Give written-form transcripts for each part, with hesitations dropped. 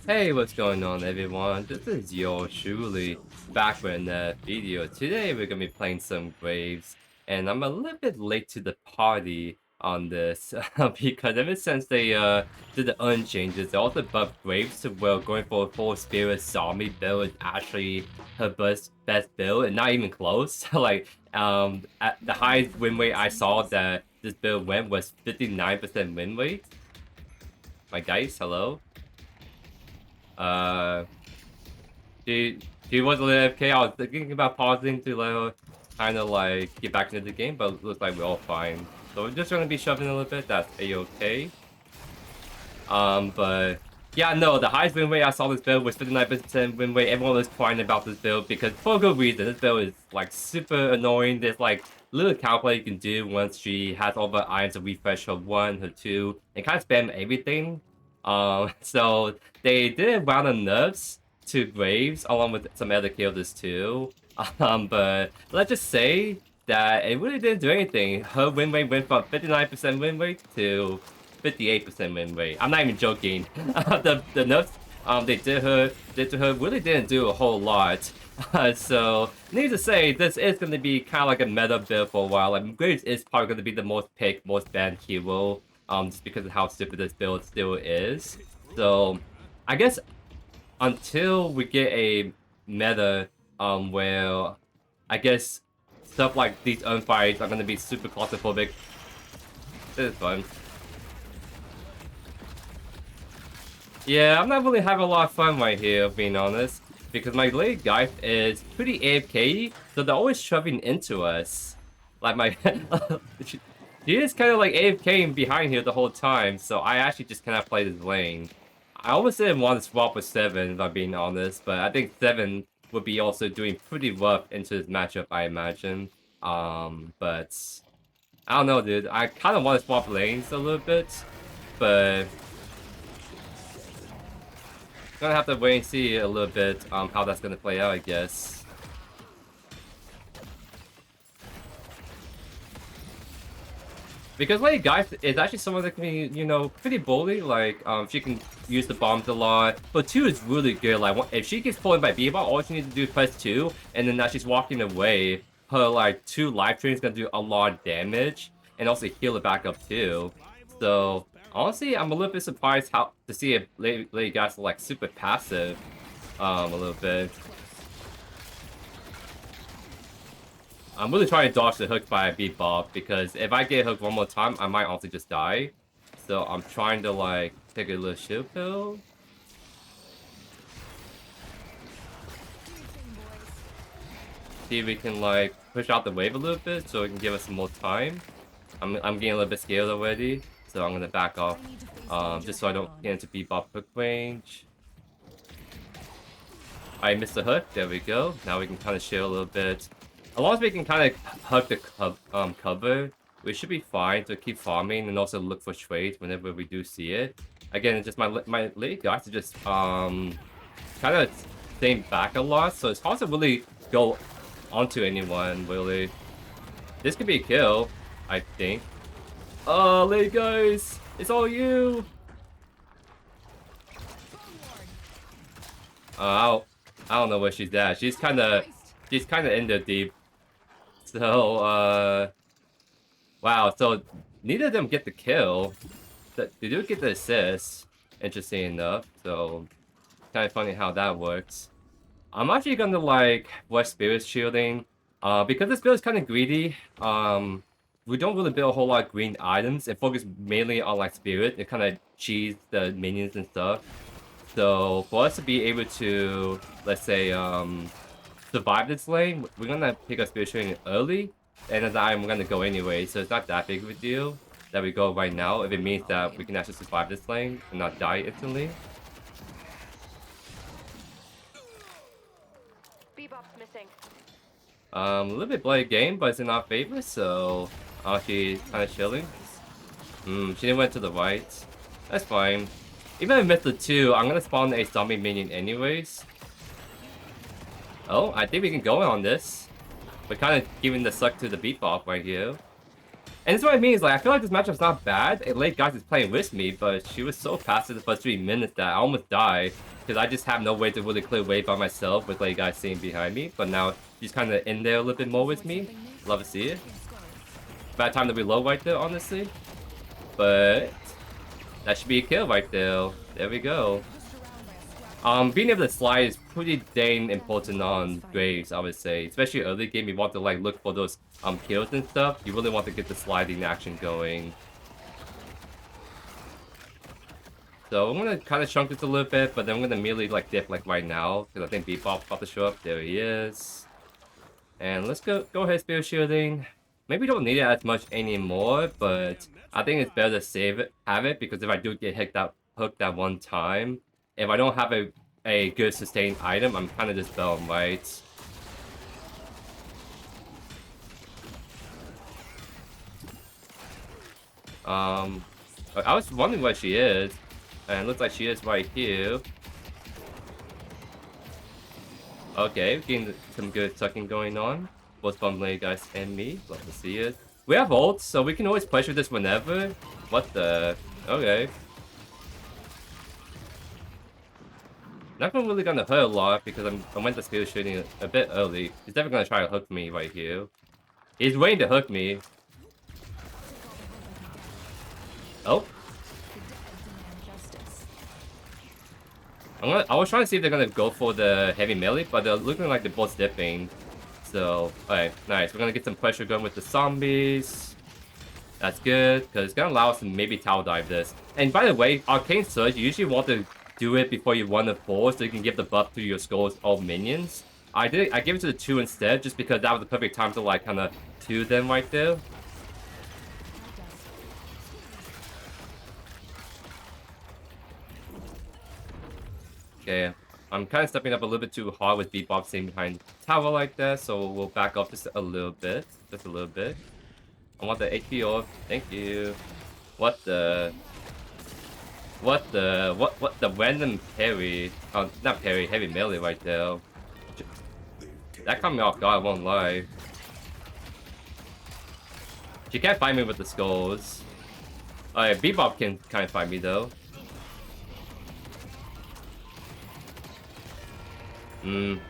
Hey, what's going on everyone? This is JoeYoursTruly back with another video. Today we're gonna be playing some Graves, and I'm a little bit late to the party on this because ever since they did the unchanges, they also buffed Graves to where going for a full spirit zombie build is actually her best build, and not even close. Like at the highest win rate I saw that this build went was 59% win rate. My guys, hello. Uh, she was a little AFK. I was thinking about pausing to let her kind of like get back into the game, but it looks like we're all fine. So we're just gonna be shoving a little bit. That's a-okay. But yeah, no, the highest win rate I saw this build was 59% win rate. Everyone was crying about this build because for a good reason. This build is like super annoying. There's like little counterplay you can do once she has all the items to refresh her 1, her 2, and kind of spam everything. So they did round of nerfs to Graves along with some other killers too. But let's just say that it really didn't do anything. Her win rate went from 59% win rate to 58% win rate. I'm not even joking. The nerfs they did to her really didn't do a whole lot. So needless to say, this is going to be kind of like a meta build for a while. Like Graves is probably going to be the most picked, most banned hero. Just because of how stupid this build still is. So I guess until we get a meta where I guess stuff like these unfights are gonna be super claustrophobic. This is fun. Yeah, I'm not really having a lot of fun right here, being honest. Because my late guy is pretty AFK, so they're always shoving into us. Like my she is kind of like AFKing behind here the whole time, so I actually just cannot play this lane. I almost didn't want to swap with 7, if I'm being honest, but I think 7 would be also doing pretty rough into this matchup, I imagine. But I don't know, dude. I kind of want to swap lanes a little bit, but gonna have to wait and see a little bit how that's gonna play out, I guess. Because Lady Guy is actually someone that can be, you know, pretty bully. Like, she can use the bombs a lot. But 2 is really good. Like, if she gets pulled by Bebop, all she needs to do is press 2, and then as she's walking away, her, like, 2 life train is gonna do a lot of damage, and also heal it back up, too. So, honestly, I'm a little bit surprised how to see if Lady Guy's, like, super passive, a little bit. I'm really trying to dodge the hook by Bebop because if I get hooked one more time, I might also just die. So I'm trying to like take a little shield pill. See if we can like push out the wave a little bit so it can give us some more time. I'm getting a little bit scared already, so I'm gonna back off. Just so I don't get into Bebop hook range. I missed the hook. There we go. Now we can kind of shield a little bit. As long as we can kind of hug the cover, we should be fine to keep farming and also look for trades whenever we do see it. Again, it's just my late guys are just kind of staying back a lot, so it's hard to really go onto anyone really. This could be a kill, I think. Oh, late guys, it's all you. I don't know where she's at. She's kind of in there deep. So, wow, so neither of them get the kill. They do get the assist, interesting enough, so kind of funny how that works. I'm actually gonna, like, watch Spirit Shielding, because this build is kind of greedy. We don't really build a whole lot of green items and focus mainly on, like, Spirit. It kind of cheese the minions and stuff. So, for us to be able to, let's say, survive this lane, we're gonna pick up Spirit Training early, and then I'm gonna go anyway, so it's not that big of a deal that we go right now if it means that we can actually survive this lane and not die instantly. Bebop's missing. A little bit bloody game, but it's in our favor, so she's kind of chilling. She went to the right. That's fine. Even if I missed the 2, I'm gonna spawn a zombie minion anyways. Oh, I think we can go on this. We're kind of giving the suck to the Bebop right here. And that's what I mean is like I feel like this matchup's not bad. Late guys is playing with me, but she was so passive the first 3 minutes that I almost died because I just have no way to really clear wave by myself with late guys sitting behind me. But now she's kind of in there a little bit more with me. Love to see it. Bad time to reload right there, honestly. But that should be a kill right there. There we go. Being able to slide is pretty dang important on Graves, I would say. Especially early game, you want to like look for those kills and stuff. You really want to get the sliding action going. So I'm gonna kind of chunk this a little bit, but then I'm gonna immediately like dip like right now because I think Bebop's about to show up. There he is. And let's go ahead, Spirit Shielding. Maybe we don't need it as much anymore, but I think it's better to save it, have it, because if I do get hooked that one time, if I don't have a good sustained item, I'm kind of just dumb, right? I was wondering where she is, and it looks like she is right here. Okay, getting some good tucking going on. Both Bumblade guys and me. Love to see it. We have ults, so we can always pressure this whenever. What the? Okay. Not really gonna hurt a lot because I went to Spirit Shooting a bit early. He's definitely gonna try to hook me right here. He's waiting to hook me. Oh. I was trying to see if they're gonna go for the heavy melee, but they're looking like they're both dipping. So, alright, nice. We're gonna get some pressure going with the zombies. That's good, because it's gonna allow us to maybe tower dive this. And by the way, Arcane Surge, you usually want to do it before you run the 4 so you can give the buff to your skulls all minions. I gave it to the 2 instead, just because that was the perfect time to like kind of 2 them right there. Okay, I'm kind of stepping up a little bit too hard with Bebop sitting behind tower like that, so we'll back off just a little bit. Just a little bit. I want the HP off. Thank you. What the random parry? Oh, not parry, heavy melee right there. That caught me off guard, I won't lie. She can't find me with the skulls. Alright, Bebop can kind of find me though. Alright,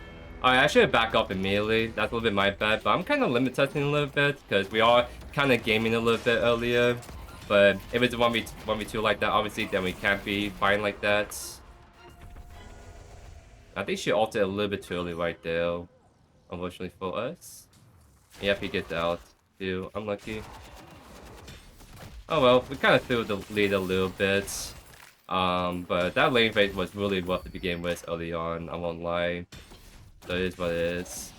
I should back up immediately. That's a little bit my bad, but I'm kind of limit testing a little bit because we are kind of gaming a little bit earlier. But if it's 1v2 like that, obviously, then we can't be fighting like that. I think she ulted a little bit too early right there, unfortunately for us. Yep, he gets out too. Unlucky. Oh well, we kind of threw the lead a little bit. But that lane phase was really rough to begin with early on, I won't lie. So it is what it is.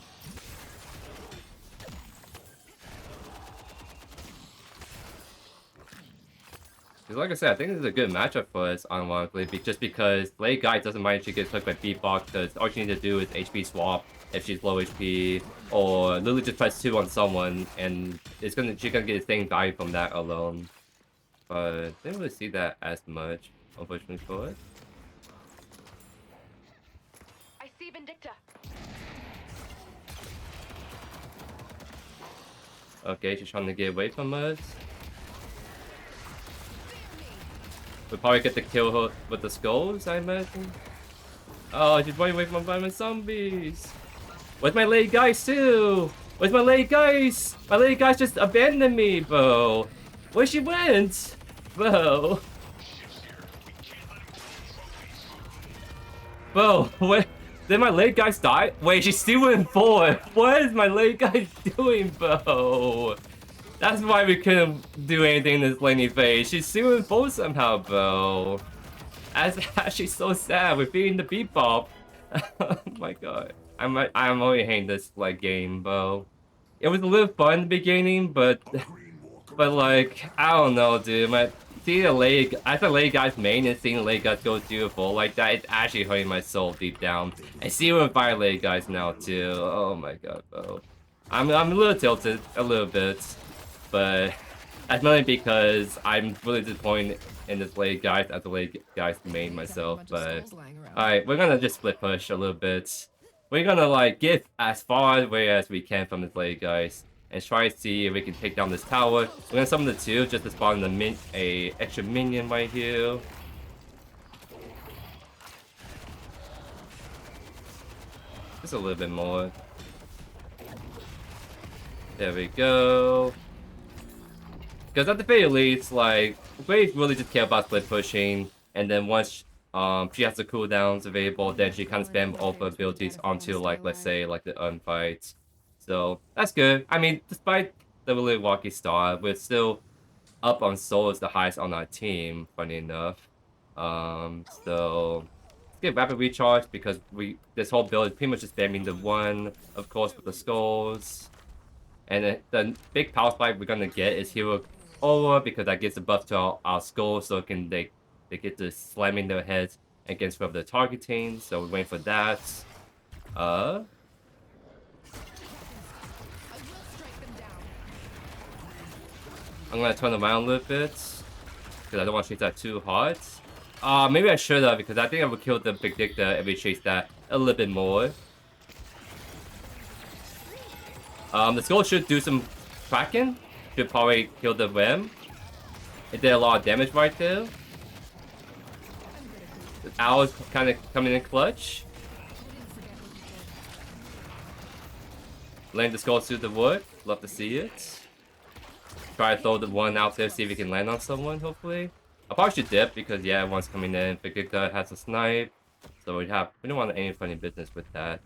Like I said, I think this is a good matchup for us, ironically, just because late guy doesn't mind if she gets hooked by Beatbox, because all she needs to do is HP swap if she's low HP, or literally just press 2 on someone, and she's gonna get the same value from that alone. But didn't really see that as much, unfortunately for it. I see Vindicta. Okay, she's trying to get away from us. We'll probably get the kill her with the skulls, I imagine. Oh, she's running away from my zombies. Where's my lady guys too? Where's my lady guys? My lady guys just abandoned me, bro. Where she went? Bro. Bro, where did my lady guys die? Wait, she's still in 4. What is my lady guys doing, bro? That's why we couldn't do anything in this laning phase. She's still in 4 somehow, bro. That's actually so sad. We're beating the Bebop. Oh my god. I'm only hating this like game, bro. It was a little fun in the beginning, but like I don't know, dude. Seeing the late as a late guy's main and seeing the late guys go 2-4 like that, it's actually hurting my soul deep down. I see we're fire late guys now too. Oh my god, bro. I'm a little tilted, a little bit. But that's mainly because I'm really disappointed in this late guys as a late guys main myself. But alright, we're gonna just split push a little bit. We're gonna like get as far away as we can from this late guys. and try to see if we can take down this tower. We're gonna summon the 2 just to spawn a extra minion right here. Just a little bit more. There we go. Because at the very least, like, Graves really just care about split pushing, and then once she has the cooldowns available, then she can spam all her abilities onto, like, let's say, like the unfight. So that's good. I mean, despite the really rocky start, we're still up on souls, the highest on our team, funny enough. So let's get rapid recharge because this whole build is pretty much just spamming the 1, of course, with the skulls. And the big power spike we're gonna get is Hero Aura because that gives a buff to our skulls, so they get to slamming their heads against whoever they're targeting. So we're waiting for that. I'm gonna turn around a little bit because I don't want to chase that too hard. Maybe I should have because I think I would kill the Predictor if we chase that a little bit more. The skull should do some cracking. Should probably kill the ram. It did a lot of damage right there. The owl's kind of coming in clutch. Land the skull through the wood. Love to see it. Try to throw the 1 out there, see if we can land on someone, hopefully. I probably should dip because, yeah, everyone's coming in. Predictor has a snipe. So we don't want any funny business with that.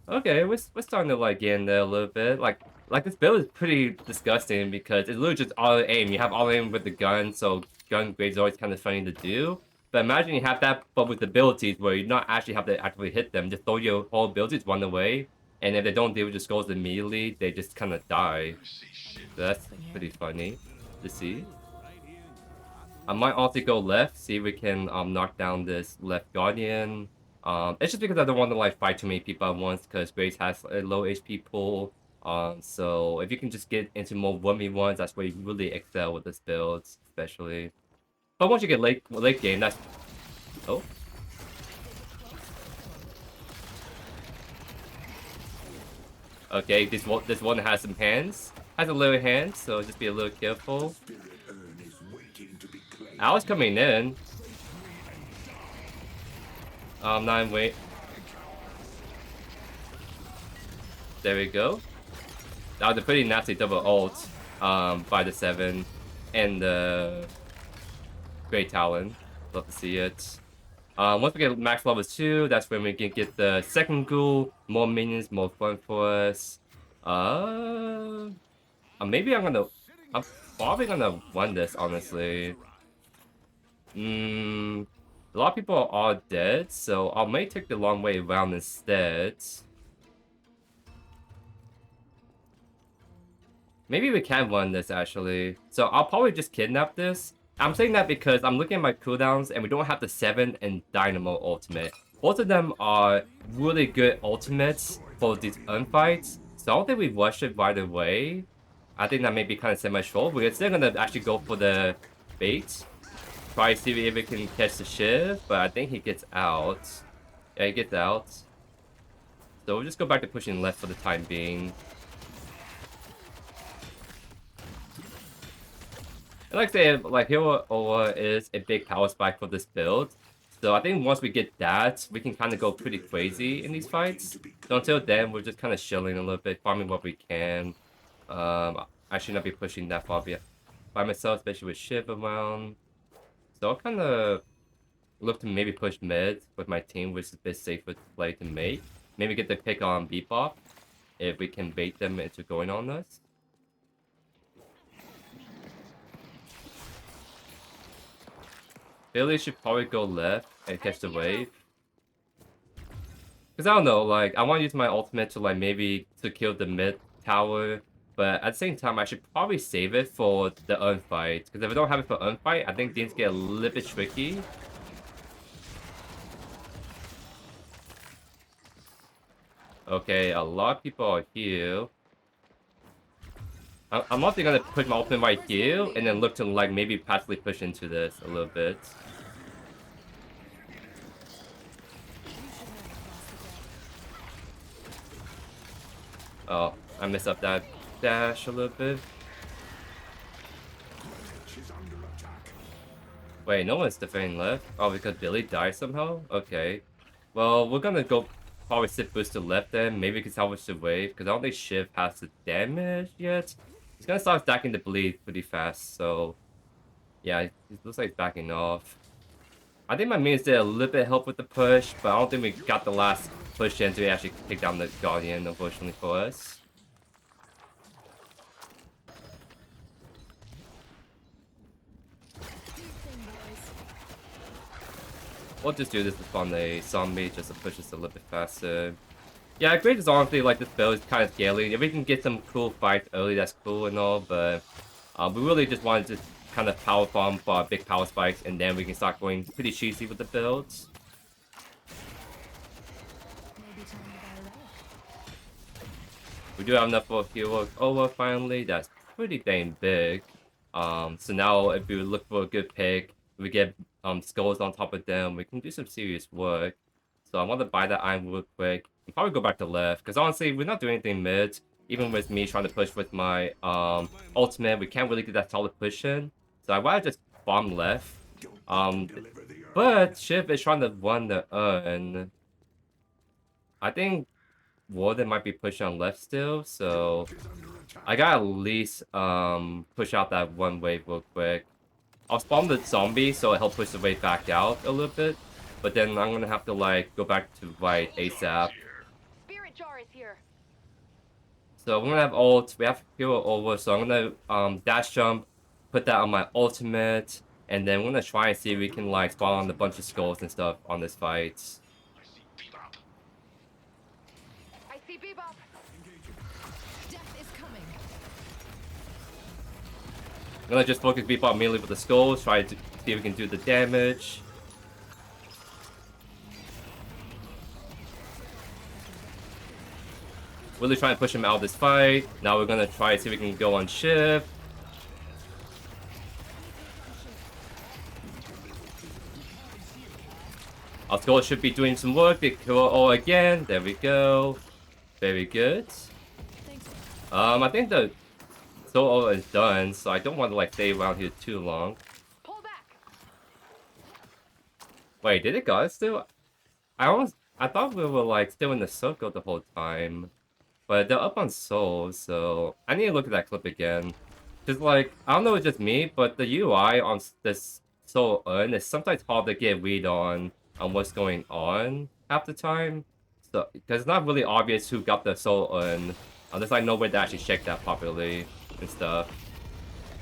Okay, we're starting to like get in there a little bit. Like this build is pretty disgusting because it's literally just auto aim. You have auto aim with the gun, so gun grade is always kind of funny to do. But imagine you have that, but with abilities where you not actually have to actively hit them. Just throw your whole abilities, run away, and if they don't deal with your skulls immediately, they just kind of die. So that's pretty funny to see. I might also go left, see if we can knock down this left guardian. It's just because I don't want to like fight too many people at once because Grace has a low HP pool. So if you can just get into more 1v1s, that's where you really excel with this build, especially. But once you get late game, that's okay. This one has some hands, has a little hand, so just be a little careful. I was coming in. Wait. There we go. That was a pretty nasty double ult by the 7 and the Great Talon. Love to see it. Once we get max level 2, that's when we can get the second ghoul, more minions, more fun for us. Maybe I'm probably gonna run this, honestly. A lot of people are dead, so I may take the long way around instead. Maybe we can run this, actually. So I'll probably just kidnap this. I'm saying that because I'm looking at my cooldowns, and we don't have the 7 and Dynamo ultimate. Both of them are really good ultimates for these unfights, so I don't think we rush it right away. I think that may be kind of semi-short. We're still gonna actually go for the bait. Try to see if we can catch the shift, but I think he gets out. Yeah, he gets out. So we'll just go back to pushing left for the time being. And like I said, like Hero Aura is a big power spike for this build. So I think once we get that, we can kind of go pretty crazy in these fights. So until then, we're just kind of chilling a little bit, farming what we can. I should not be pushing that far by myself, especially with Shiv around. So I'll kind of look to maybe push mid with my team, which is a bit safer to play to make. Maybe get the pick on Bebop if we can bait them into going on us. Billy should probably go left and catch the wave. Because I don't know, like, I want to use my ultimate to, like, maybe to kill the mid tower. But at the same time, I should probably save it for the unfight. Because if I don't have it for unfight, I think things get a little bit tricky. Okay, a lot of people are here. I'm also gonna put my ultimate right here, and then look to, like, maybe passively push into this a little bit. Oh, I messed up that dash a little bit. Wait, no one's defending left? Oh, because Billy died somehow? Okay. Well, we're gonna go probably sit boost to left then. Maybe we can salvage the wave, because I don't think Shiv has the damage yet. He's gonna start stacking the bleed pretty fast, so... Yeah, it looks like he's backing off. I think my minions did a little bit of help with the push, but I don't think we got the last push in to actually take down the Guardian, unfortunately for us. We'll just do this to spawn a zombie just to push us a little bit faster. Yeah, great is honestly like this build is kind of scaling. If we can get some cool fights early, that's cool and all, but we really just wanted to kind of power bomb for our big power spikes, and then we can start going pretty cheesy with the builds. We do have enough for hero over finally. That's pretty dang big. So now if we look for a good pick, we get skulls on top of them, we can do some serious work. So I want to buy that iron real quick and probably go back to left, because honestly we're not doing anything mid. Even with me trying to push with my ultimate, we can't really get that solid push in. So I'd rather just bomb left. But Shiv is trying to run the urn. I think Warden might be pushing on left still, so I gotta at least push out that one wave real quick. I'll spawn the zombie so it helps push the wave back out a little bit, but then I'm gonna have to like go back to right ASAP. Spirit jar is here. So we're gonna have ult, we have hero over, so I'm gonna dash jump, put that on my ultimate, and then we're gonna try and see if we can like spawn on a bunch of skulls and stuff on this fight. I see Bebop. Death is coming. I'm gonna just focus Bebop immediately with the skulls, try to see if we can do the damage. Really trying to push him out of this fight. Now we're gonna try to see if we can go on Shiv. Our skull should be doing some work. They kill all again. There we go. Very good. I think the solo is done, so I don't want to like stay around here too long. Pull back. Wait, did it go still? I thought we were like still in the circle the whole time. But they're up on Soul, so I need to look at that clip again. Cause like, I don't know if it's just me, but the UI on this Soul Urn is sometimes hard to get read on what's going on half the time. So, cause it's not really obvious who got the Soul Urn. There's like no way to actually check that properly and stuff.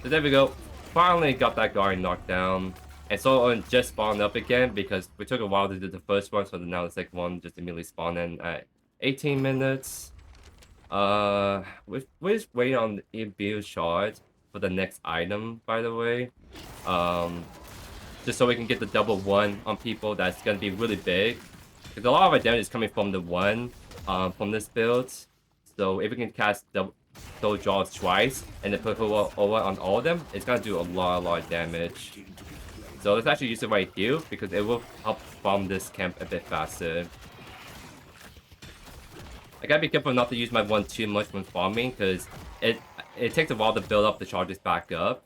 So there we go. Finally got that Guardian knocked down. And Soul Urn just spawned up again because we took a while to do the first one, so now the second one just immediately spawned in at 18 minutes. We're just waiting on the build shard for the next item, by the way. Just so we can get the double one on people. That's gonna be really big. Because a lot of our damage is coming from the one, from this build. So if we can cast those jaws twice and then put over on all of them, it's gonna do a lot of damage. So let's actually use it right here because it will help bomb this camp a bit faster. I gotta be careful not to use my one too much when farming, because it takes a while to build up the charges back up.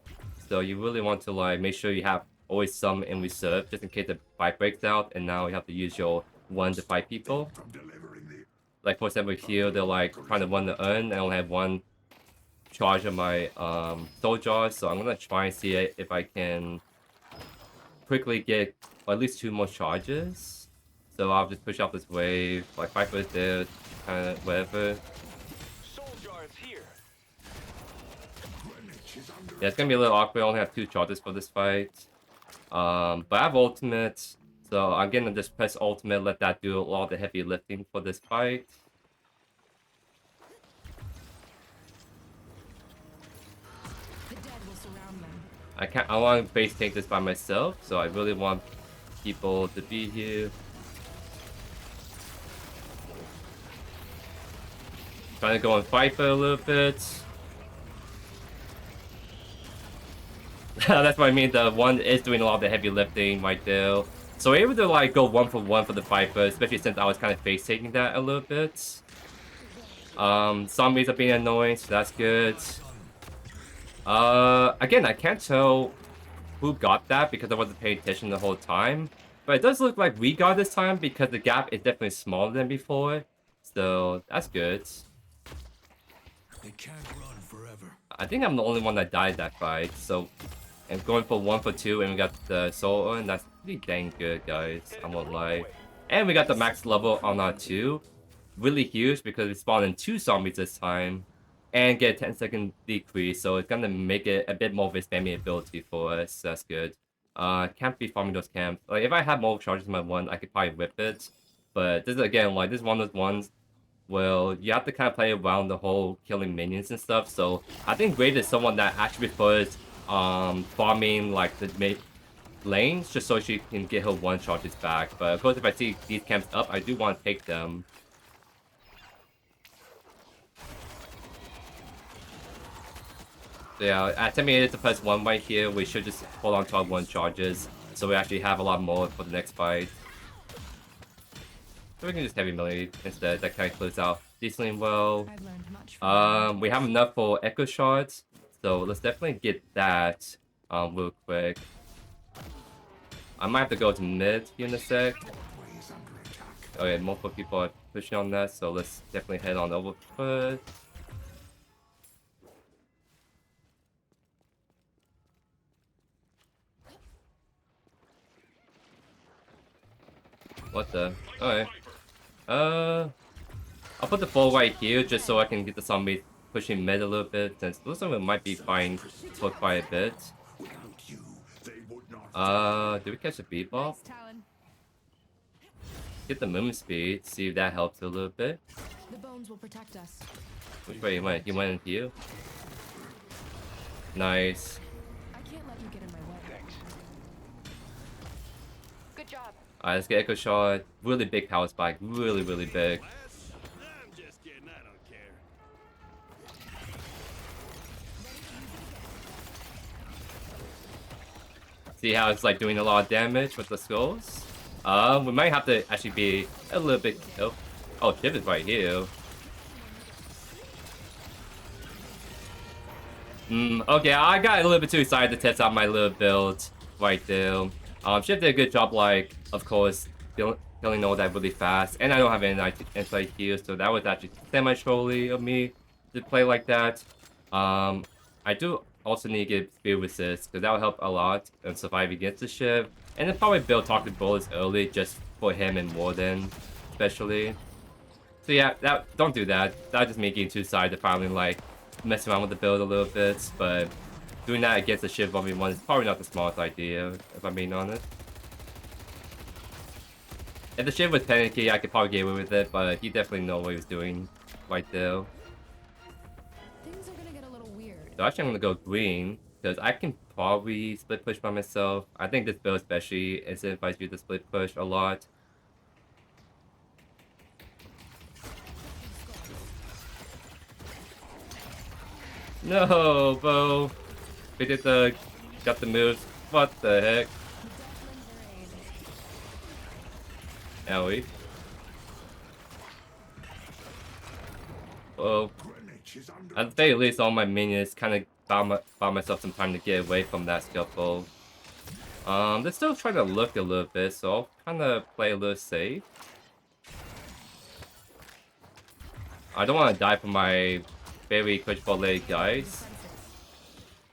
So you really want to like make sure you have always some in reserve, just in case the fight breaks out, and now you have to use your one to fight people. Like for example here, they're like trying to run the urn, and I only have one charge of my soul jars, so I'm gonna try and see if I can quickly get at least 2 more charges. So I'll just push off this wave, like 5 foot there. Kind of whatever. Yeah, it's gonna be a little awkward. I only have 2 charges for this fight. But I have ultimate, so I'm gonna just press ultimate, let that do all the heavy lifting for this fight. The dead will surround them. I want to base tank this by myself, so I really want people to be here. Trying to go on Viper a little bit. That's what I mean, the one is doing a lot of the heavy lifting right there. So we're able to like go 1 for 1 for the Viper, especially since I was kind of face taking that a little bit. Zombies are being annoying, so that's good. Again, I can't tell who got that because I wasn't paying attention the whole time. But it does look like we got this time because the gap is definitely smaller than before. So that's good. They can't run forever. I think I'm the only one that died that fight. So I'm going for 1 for 2 and we got the soul and that's pretty dang good, guys. I won't lie. And we got the max level on our 2. Really huge because we spawned in 2 zombies this time. And get a 10-second decrease, so it's gonna make it a bit more of a spamming ability for us. So that's good. Can't be farming those camps. Like if I had more charges in my 1, I could probably whip it. But this is again like this is one of those ones. Well, you have to kind of play around the whole killing minions and stuff. So I think Raid is someone that actually prefers farming like the mid lanes just so she can get her 1 charges back. But of course, if I see these camps up, I do want to take them. Yeah, at 10 minutes to press 1 right here, we should just hold on to our 1 charges, so we actually have a lot more for the next fight. So we can just heavy melee instead, that kind of close out decently well. I've learned much from We have enough for echo shots, so let's definitely get that real quick. I might have to go to mid here in a sec. Okay, multiple people are pushing on that, so let's definitely head on over first. What the? Alright. I'll put the ball right here just so I can get the zombie pushing mid a little bit, since looks like it might be fine for quite a bit. Did we catch a beatball? Get the movement speed, see if that helps a little bit. The bones will protect us. Which way he went? He went in here? Nice. I can't let you get in my way. Good job. Alright, let's get echo shot. Really big power spike. Really, really big. I'm just kidding, I don't care. See how it's like doing a lot of damage with the skulls? We might have to actually be a little bit... Oh, Shiv is right here. Okay, I got a little bit too excited to test out my little build right there. Shiv did a good job, like, of course, killing all that really fast. And I don't have any insight here, so that was actually semi-trolly of me to play like that. I do also need to get speed resist, because that will help a lot and survive against the Shiv. And then probably build toxic bullets early just for him and Warden, especially. So yeah, don't do that. That just make it too excited to finally like mess around with the build a little bit, but doing that against the Shiv 1v1 is probably not the smartest idea, if I'm being honest. If the Shiv was panicky, I could probably get away with it, but he definitely know what he was doing right there. Things are gonna get a little weird. So actually I'm gonna go green, because I can probably split push by myself. I think this build especially incentivizes you to split push a lot. No, Bo. We did got the moves. What the heck? Owie. Well, at the very least, all my minions kind of found myself some time to get away from that scuffle. They're still trying to look a little bit, so I'll kind of play a little safe. I don't want to die for my very pushball leg guys.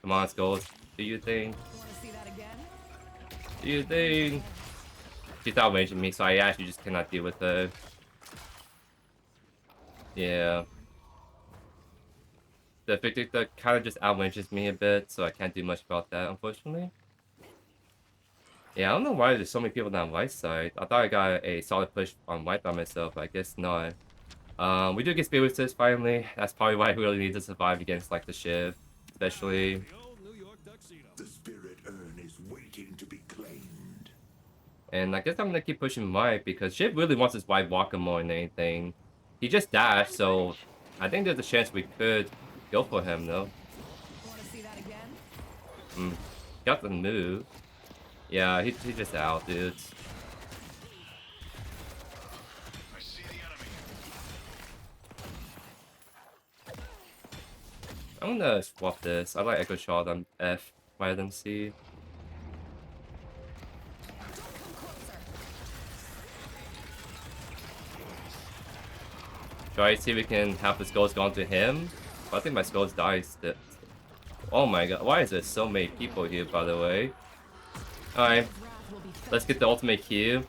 Come on, Skulls. Do you think? Do you think? She's outranging me, so I actually just cannot deal with her. Yeah. The Victor kind of just outranges me a bit, so I can't do much about that, unfortunately. Yeah, I don't know why there's so many people down right side. I thought I got a solid push on right by myself, but I guess not. We do get speed resist finally. That's probably why I really need to survive against like the Shiv, especially. The spirit urn is waiting to be claimed. And I guess I'm gonna keep pushing right because Shiv really wants his White Walker more than anything. He just dashed, so I think there's a chance we could go for him though. Got the move. Yeah, he's just out, dude. I'm gonna swap this. I like Echo Shot on F rather than C. Try to see if we can have the skulls gone to him. But I think my skulls died still. Oh my god, why is there so many people here, by the way? Alright, let's get the ultimate Q.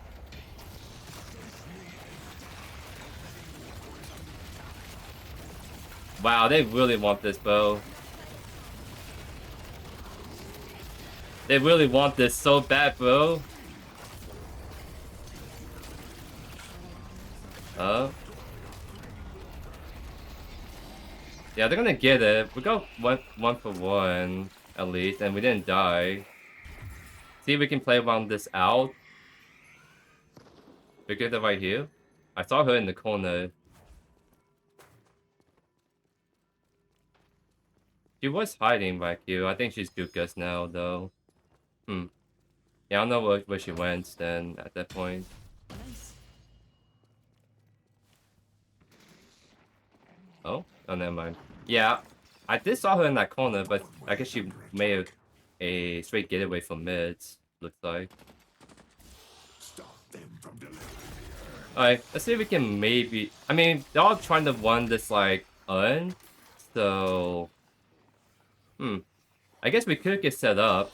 Wow, they really want this, bro. They really want this so bad, bro. Yeah, they're gonna get it. We got one for one, at least, and we didn't die. See if we can play around this out. We get it right here. I saw her in the corner. She was hiding back here. I think she's duped us now, though. Yeah, I don't know where she went then at that point. Oh, never mind. Yeah, I did saw her in that corner, but I guess she made a straight getaway from mids, looks like. Stop them from delivering. Alright, let's see if we can maybe... I mean, they're all trying to run this, like, urn. So... I guess we could get set up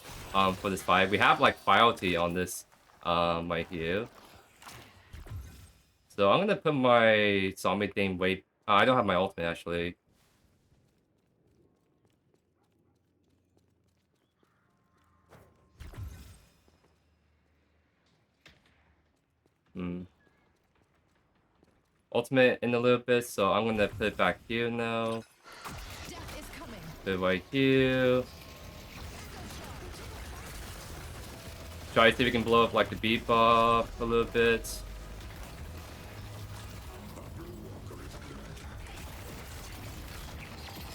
for this fight. We have, like, fealty on this right here. So I'm gonna put my zombie thing way... I don't have my ultimate, actually. Ultimate in a little bit, so I'm gonna put it back here now. Put it right here. Try to see if we can blow up like the debuff a little bit.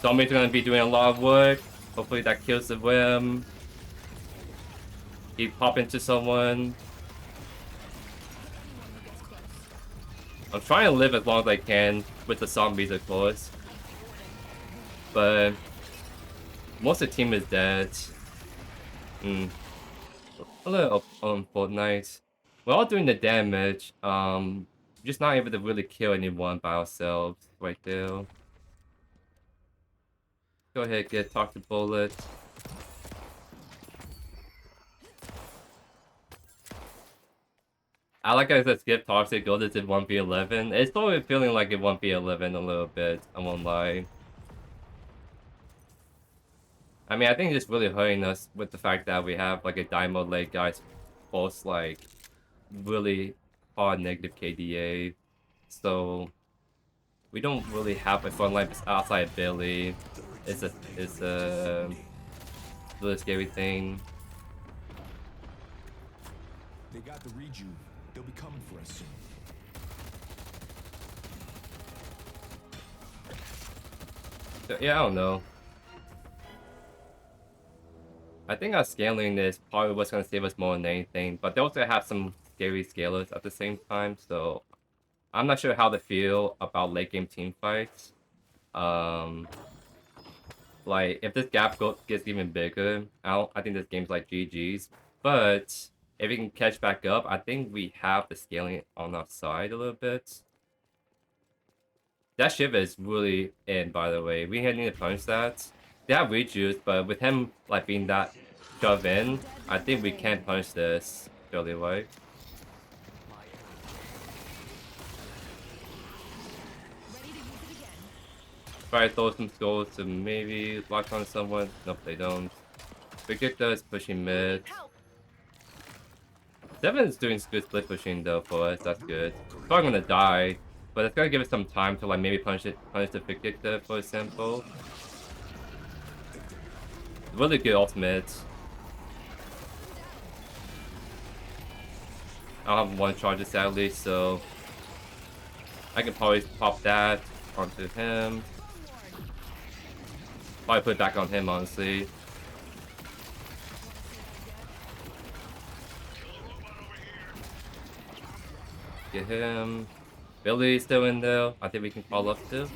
Zombies are gonna be doing a lot of work. Hopefully that kills the whim. He pop into someone. I'm trying to live as long as I can with the zombies, of course. But most of the team is dead. A little on Fortnite. We're all doing the damage. Just not able to really kill anyone by ourselves right there. Go ahead, get toxic bullet. I like how it says skip toxic, go to 1v11. It's totally feeling like it 1v11 a little bit, I won't lie. I mean, I think it's really hurting us with the fact that we have like a Dynamo late guys both like really hard negative KDA. So we don't really have a frontline outside of Billy. It's a really scary thing. They got the reju. They'll be coming for us soon. Yeah, I don't know. I think our scaling is probably what's going to save us more than anything, but they also have some scary scalers at the same time, so I'm not sure how to feel about late game team fights. Like, if this gap gets even bigger, I think this game's like GG's, but if we can catch back up, I think we have the scaling on our side a little bit. That Shiva is really in, by the way. We need to punish that. They have rejuice, but with him like being that shoved in, I think we can punish this fairly right. Try to throw some skulls to maybe lock on someone. Nope, they don't. Victor is pushing mid. Seven is doing good split pushing though for us. That's good. Probably gonna die, but it's gonna give us some time to like maybe punish the Victor, for example. Really good ultimate. I don't have one charge sadly, so I can probably pop that onto him. Probably put it back on him, honestly. Get him. Billy's still in there. I think we can follow up too.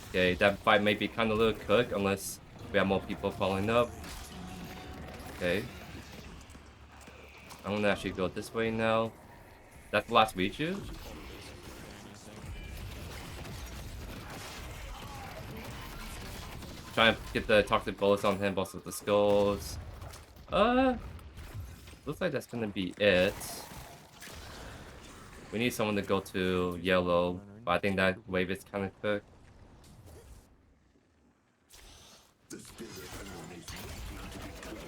Okay, that fight may be kind of a little cooked unless we have more people following up. Okay. I'm gonna actually go this way now. That's the last Reju? Trying to get the toxic bullets on him, both with the skulls. Looks like that's gonna be it. We need someone to go to yellow, but I think that wave is kind of cooked. The spirit urn is waiting to be claimed.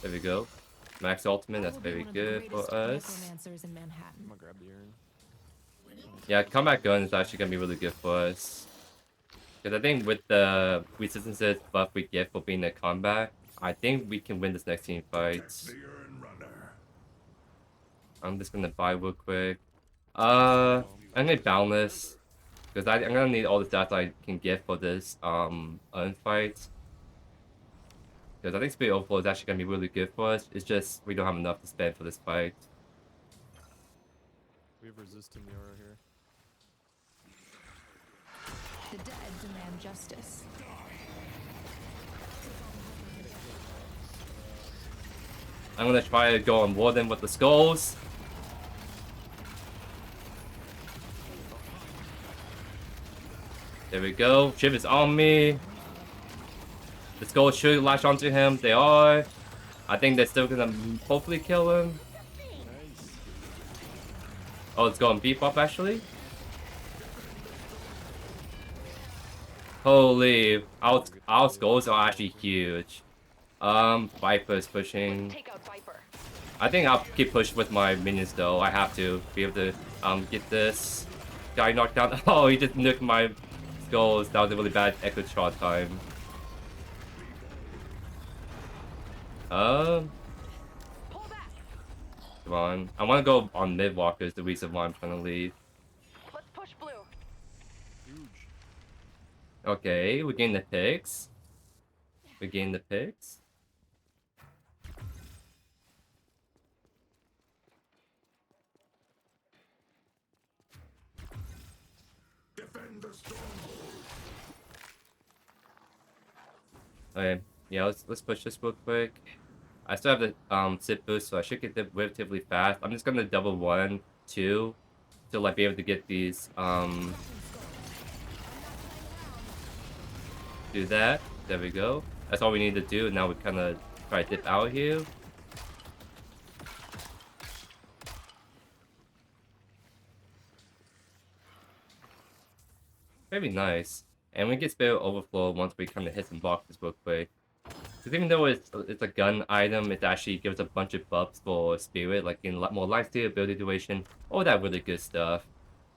There we go. Max ultimate, that's Probably very one of the good for greatest us. necromancers in Manhattan. I'm gonna grab the urn. Yeah, combat gun is actually gonna be really good for us. Because I think with the resistances buff we get for being in combat, I think we can win this next team fight. Protect the urn runner. I'm just gonna buy real quick. I'm gonna boundless. Because I'm gonna need all the stats I can get for this urn fight. Because I think Spirit Overflow is actually gonna be really good for us. It's just we don't have enough to spend for this fight. We have resisting aura here. The dead demand justice. I'm gonna try to go on Warden with the skulls. There we go. Chip is on me. The skulls should latch onto him. They are. I think they're still gonna hopefully kill him. Oh, it's going beef up actually. Holy, our skulls are actually huge. Viper's pushing. Take out Viper. I think I'll keep pushing with my minions though. I have to be able to get this guy knocked down. Oh, he just nuked my skulls. That was a really bad echo shot time. Pull back. Come on. I want to go on mid walker is the reason why I'm trying to leave. Let's push blue. Huge. Okay, we gain the picks. We gain the picks. Defend the stronghold. Okay, yeah, let's push this real quick. I still have the sit boost, so I should get them relatively fast. I'm just gonna double 1, 2 to like be able to get these do that. There we go. That's all we need to do. Now we kind of try to dip out here. Very nice. And we get Spirit Overflow once we kind of hit some boxes real quick. Because even though it's a gun item, it actually gives a bunch of buffs for Spirit, like in more lifesteal, ability duration, all that really good stuff.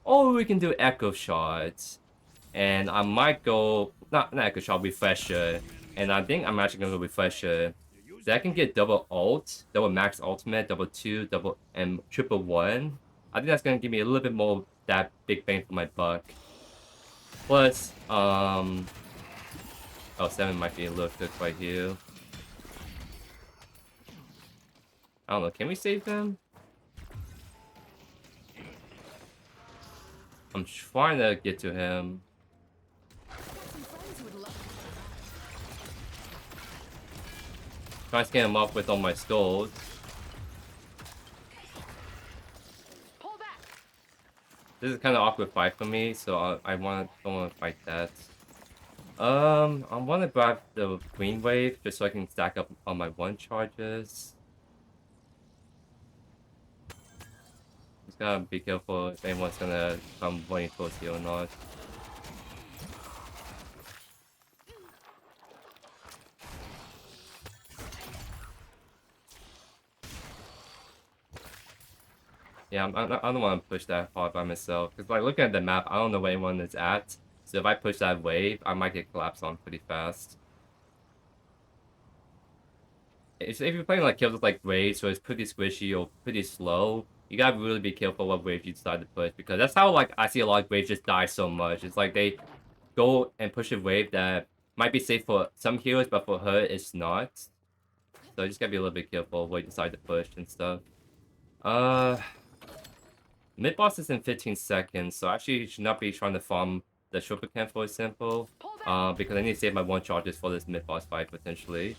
Or we can do Echo Shots. And I might go, not Echo Shot, Refresher. And I think I'm actually going to go Refresher. So I can get double ult, double max ultimate, double 2, double, and triple 1. I think that's going to give me a little bit more that big bang for my buck. Plus, oh, 7 might be a little cooked right here. I don't know, can we save them? I'm trying to get to him. Trying to scan him up with all my skulls. Pull back. This is kind of awkward fight for me, so I don't want to fight that. I want to grab the green wave just so I can stack up on my 1 charges. Just gotta be careful if anyone's gonna come running towards you or not. Yeah, I don't want to push that hard by myself. Because, like, looking at the map, I don't know where anyone is at. So if I push that wave, I might get collapsed on pretty fast. If you're playing, like, kills with, like, waves, so it's pretty squishy or pretty slow, you gotta really be careful what wave you decide to push. Because that's how, like, I see a lot of waves just die so much. It's like they go and push a wave that might be safe for some heroes, but for her, it's not. So you just gotta be a little bit careful what you decide to push and stuff. Mid boss is in 15 seconds, so actually you should not be trying to farm the Super Camp, for example. Because I need to save my 1 charges for this mid boss fight potentially.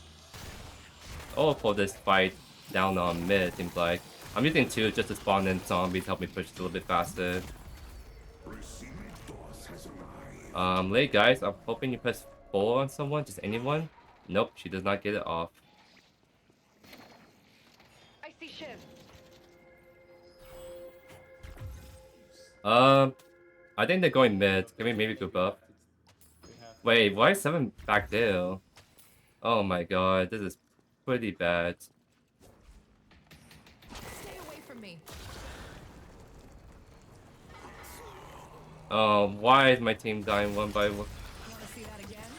Or for this fight down on mid, seems like. I'm using 2 just to spawn in zombies, help me push it a little bit faster. Late guys, I'm hoping you press 4 on someone, just anyone. Nope, she does not get it off. I see Shiv. I think they're going mid. Can we maybe group up? Wait, why is 7 back there? Oh my god, this is pretty bad. Stay away from me. Oh, why is my team dying one by one? Want to see that again?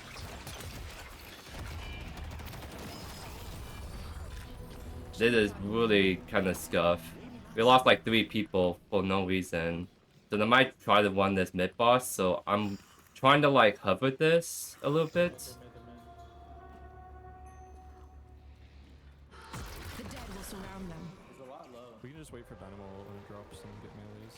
This is really kind of scuff. We lost like 3 people for no reason. So they might try to run this mid boss, so I'm trying to like hover this a little bit. The dead will surround them. We can just wait for Dynamo when it drops and get melees.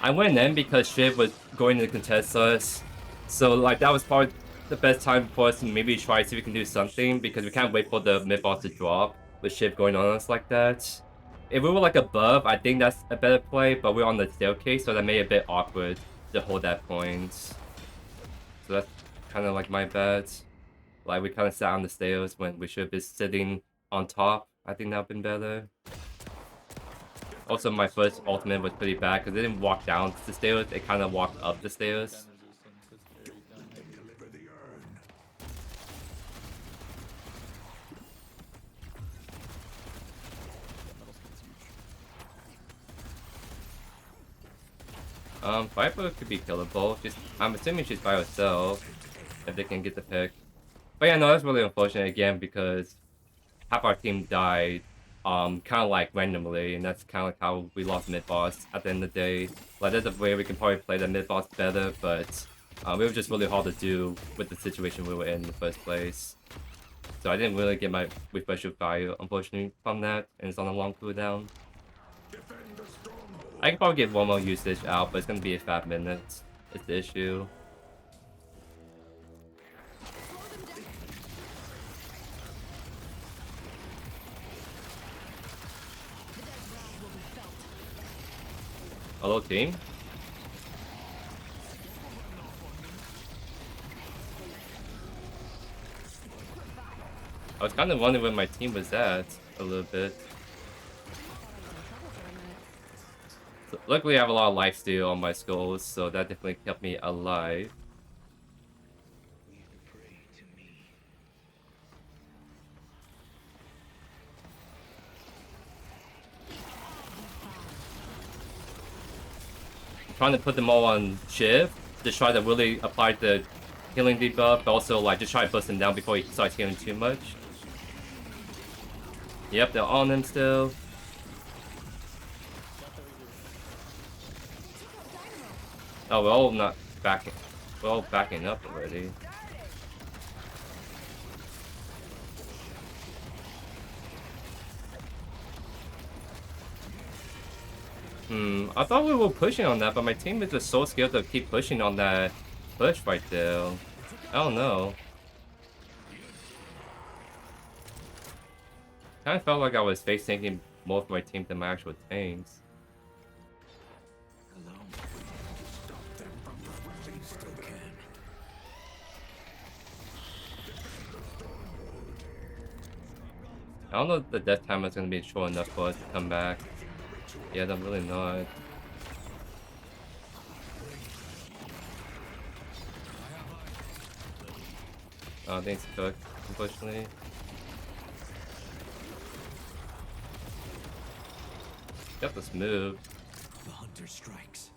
I went in because Shiv was going to contest us. So like that was probably the best time for us to maybe try to see if we can do something because we can't wait for the mid boss to drop with Shiv going on us like that. If we were like above, I think that's a better play, but we're on the staircase, so that made it a bit awkward to hold that point. So that's kind of like my bad. Like we kind of sat on the stairs when we should be sitting on top. I think that would have been better. Also, my first ultimate was pretty bad because it didn't walk down the stairs, it kind of walked up the stairs. Viper could be killable. I'm assuming she's by herself if they can get the pick. But yeah, no, that's really unfortunate again because half our team died. Kind of like randomly, and that's kind of like how we lost mid boss at the end of the day. Like there's a way we can probably play the mid boss better, but it was just really hard to do with the situation we were in the first place. So I didn't really get my refresher value, unfortunately, from that, and it's on a long cooldown. I can probably get 1 more usage out, but it's gonna be a 5 minutes. It's the issue. Hello, team. I was kind of wondering where my team was at a little bit. So, luckily, I have a lot of lifesteal on my skulls, so that definitely kept me alive. Trying to put them all on Shiv to try to really apply the healing debuff, but also like just try to bust him down before he starts healing too much. Yep, they're on him still. Oh, we're all not backing. We're all backing up already. I thought we were pushing on that, but my team is just so scared to keep pushing on that push right there. I don't know. Kind of felt like I was face tanking more of my team than my actual tanks. I don't know if the death timer is going to be short enough for us to come back. Yeah, I'm really not. Oh, things cooked, unfortunately. Got this move. The hunter strikes.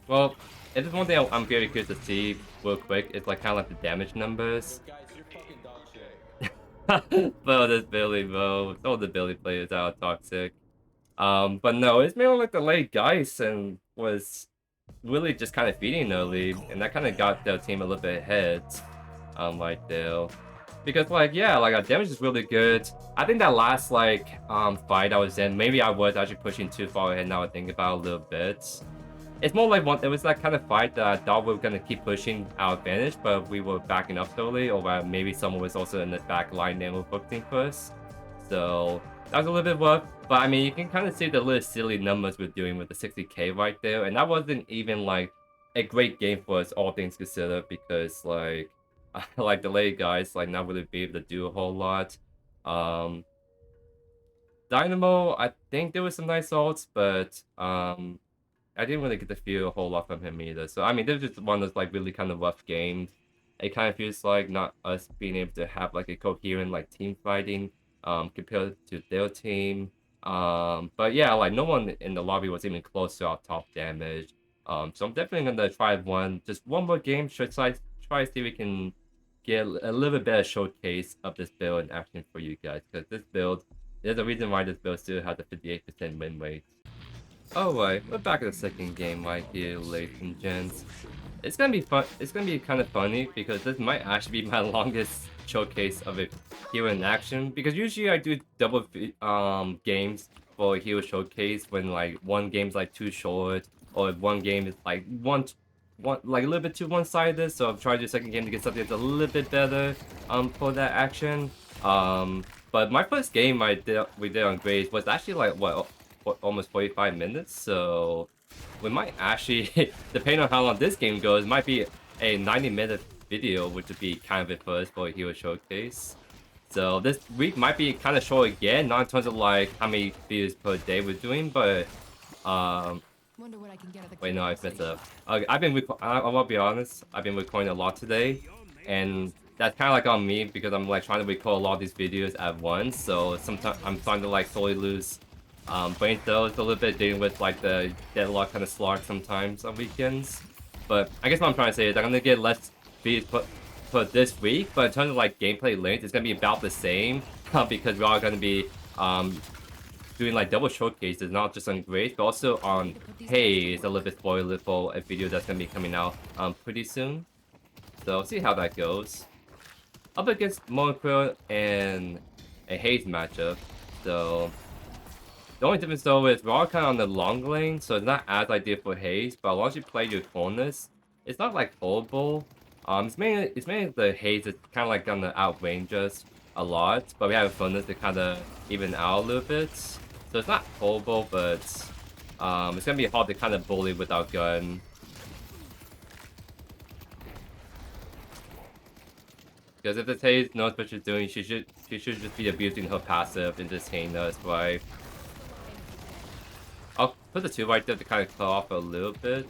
Well, if there's one thing I'm very curious to see real quick, it's like kind of like the damage numbers. Guys, you're fucking dog shit. Bro, this Billy, bro. All the Billy players are toxic. But no, it's mainly like the late Geist and was really just kind of feeding early, and that kind of got their team a little bit ahead. Right there. Because like yeah, like our damage is really good. I think that last like fight I was in, maybe I was actually pushing too far ahead now I think about it a little bit. It's more like it was that kind of fight that I thought we were gonna keep pushing our advantage, but we were backing up slowly, or maybe someone was also in the back line and were focusing first. So that was a little bit rough. But I mean, you can kind of see the little silly numbers we're doing with the 60k right there, and that wasn't even like a great game for us, all things considered, because like like the late guys like not really be able to do a whole lot. Dynamo, I think there was some nice ults, but I didn't really get to feel a whole lot from him either. So I mean, this is just one of those like really kind of rough games. It kind of feels like not us being able to have like a coherent like team fighting compared to their team. But yeah, like no one in the lobby was even close to our top damage. So I'm definitely gonna try just one more game. Try to see if we can get a little bit better showcase of this build in action for you guys, because this build, there's a reason why this build still has a 58% win rate. Alright, we're back at the second game right here, ladies and gents. It's gonna be fun. It's gonna be kind of funny because this might actually be my longest showcase of a hero in action. Because usually I do double games for a hero showcase when like one game's like too short, or if one game is like one like a little bit too one-sided. So I'm trying to do a second game to get something that's a little bit better for that action. But my first game we did on grades was actually like what almost 45 minutes, so we might actually, depending on how long this game goes, might be a 90-minute video, which would be kind of a first for a hero showcase. So this week might be kind of short again, not in terms of like how many videos per day we're doing, but Wonder what I can get at the wait, no, I clearing messed up. station. I will be honest, I've been recording a lot today, and that's kind of like on me because I'm like trying to record a lot of these videos at once, so sometimes I'm starting to like slowly lose brain cells a little bit, dealing with like the deadlock kind of slog sometimes on weekends. But I guess what I'm trying to say is I'm gonna get less videos put this week, but in terms of like gameplay length, it's gonna be about the same because we are gonna be doing like double showcases, not just on Grace, but also on Haze, a little bit spoiler for a video that's gonna be coming out pretty soon. So see how that goes. Up against Monocro and a Haze matchup, so the only difference though is we're all kind of on the long lane, so it's not as ideal for Haze, but as long as you play your corners, it's not like horrible. It's mainly the Haze that's kind of like gonna outrange us a lot, but we have Furnace to kind of even out a little bit. So it's not horrible, but it's gonna be hard to kind of bully without gun. Because if the Haze knows what she's doing, she should just be abusing her passive and just hitting us, right? I'll put the 2 right there to kind of cut off a little bit.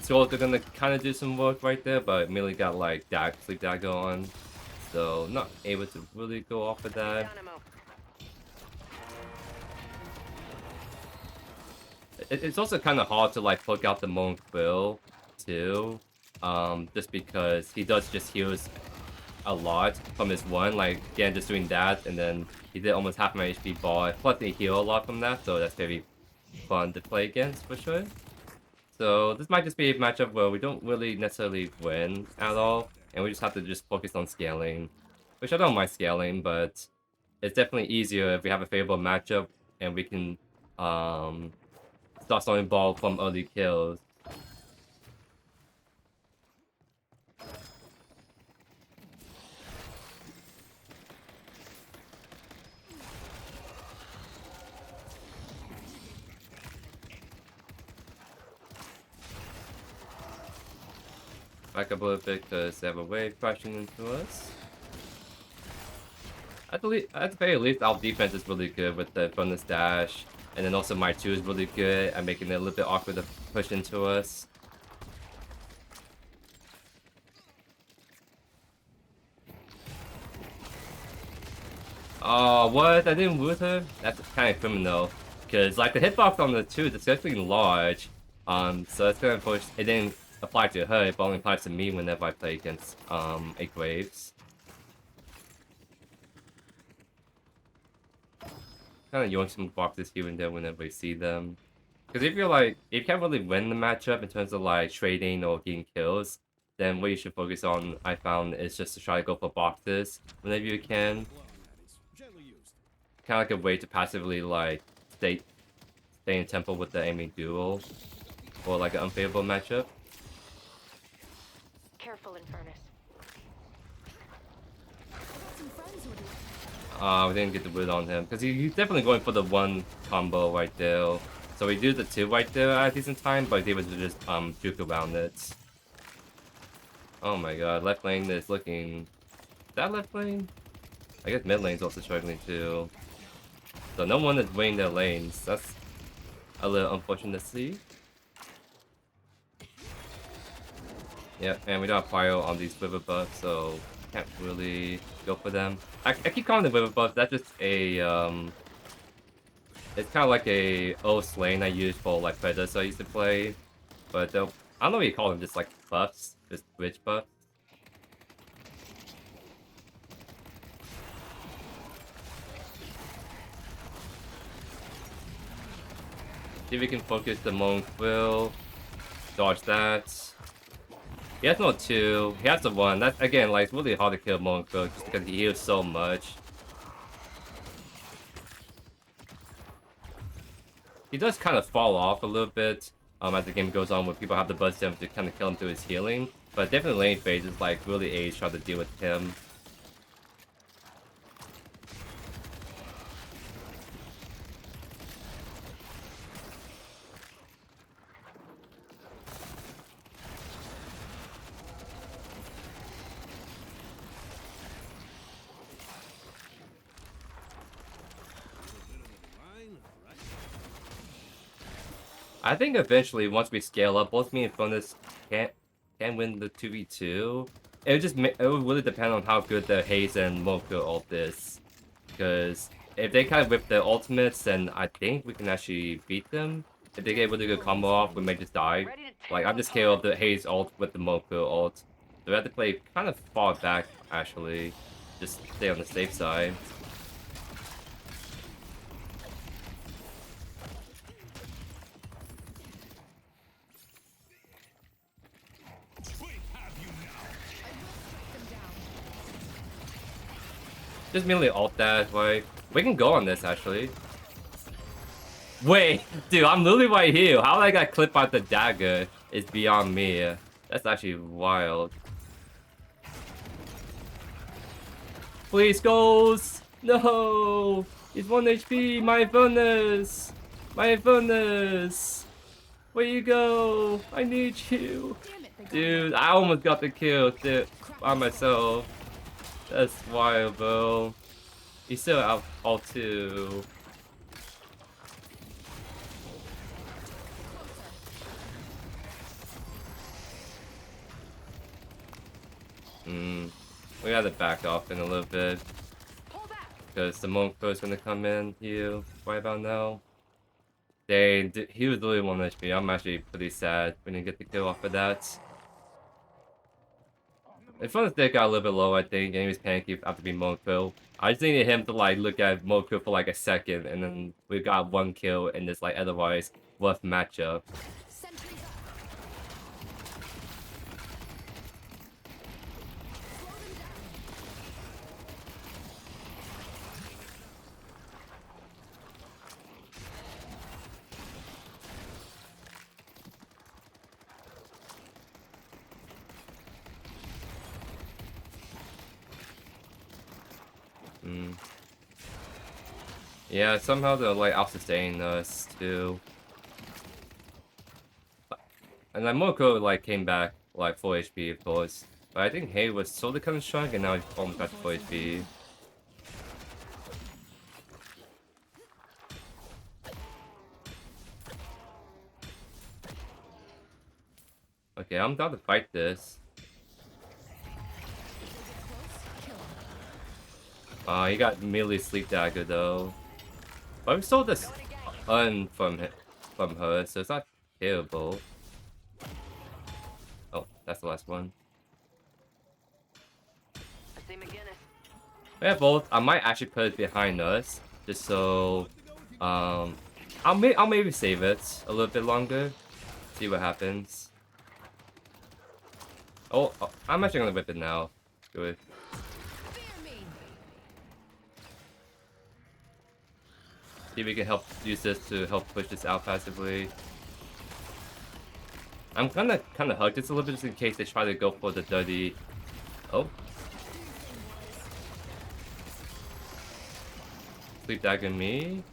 So they're gonna kind of do some work right there, but mainly got like sleep dagger on, so not able to really go off of that. It's also kind of hard to like poke out the Monk Bill too, just because he does just heals a lot from his one, like again just doing that, and then he did almost half my HP bar, plus they heal a lot from that, so that's very fun to play against for sure. So this might just be a matchup where we don't really necessarily win at all, and we just have to just focus on scaling, which I don't mind scaling, but it's definitely easier if we have a favorable matchup and we can start starting ball from early kills. Back up a little bit because they have a wave crashing into us. At the very least, our defense is really good with the bonus dash, and then also my 2 is really good at making it a little bit awkward to push into us. Oh, what? I didn't root her? That's kind of criminal. Because, like, the hitbox on the 2 is especially large. So it's gonna push. It didn't apply to her, it only applies to me whenever I play against, a Graves. kind of yoink some boxes here and there whenever we see them. Because if you can't really win the matchup in terms of like trading or getting kills, then what you should focus on, I found, is just to try to go for boxes whenever you can. Kind of like a way to passively like stay in tempo with the enemy duel or like an unfavorable matchup. Careful, Infernus. We didn't get the wood on him because he's definitely going for the one combo right there. So we do the two right there at a decent time, but he was just juke around it. Oh my god, left lane is looking. Is that left lane? I guess mid lane's also struggling too. So no one is winning their lanes. That's a little unfortunate to see. Yeah, and we don't have fire on these wither buffs, so can't really go for them. I keep calling them wither buffs. That's just a it's kind of like a old lane I used for like Predators I used to play, but I don't know what you call them. Just like buffs, just witch buffs. See if we can focus the Monk Will. Dodge that. He has no 2. He has the 1. That's again like it's really hard to kill Monk Will just because he heals so much. He does kind of fall off a little bit as the game goes on when people have the buzz him to kind of kill him through his healing. But definitely lane phase is like really age trying to deal with him. I think eventually, once we scale up, both me and Funus can win the 2v2. It would really depend on how good the Haze and Moku ult is. Because if they kind of whip their ultimates, then I think we can actually beat them. If they get a really good combo off, we may just die. Like, I'm just KO'd the Haze ult with the Moku ult. So we have to play kind of far back, actually. Just stay on the safe side. Just merely ult that, like, we can go on this, actually. Wait, dude, I'm literally right here. How I got clipped by the dagger is beyond me. That's actually wild. Please, goals! No! He's 1 HP, my bonus! My bonus! Where you go? I need you. Dude, I almost got the kill, dude, by myself. That's wild, bro. He's still out all 2. We gotta back off in a little bit. Because the Monk is gonna come in here right about now. He was literally 1 HP. I'm actually pretty sad we didn't get the kill off of that. In front of Dick got a little bit low, I think, and he was panicking after being Monko. I just needed him to like look at Monko for like a second, and then we got 1 kill in this like otherwise rough matchup. Yeah, somehow they're like out-sustaining us too. And then Moko like came back like 4 HP of course. But I think Hay was slowly coming strong and now he's almost back to 4 HP. Okay, I'm down to fight this. He got melee sleep dagger though. But we stole this from her, so it's not terrible. Oh, that's the last one. I see McGinnis. We have both. I might actually put it behind us, just so I'll maybe save it a little bit longer. See what happens. Oh, I'm actually gonna whip it now. Good. Fear me. See if we can help use this to help push this out passively. I'm gonna kind of hug this a little bit just in case they try to go for the dirty. Oh. Sleep dagger me.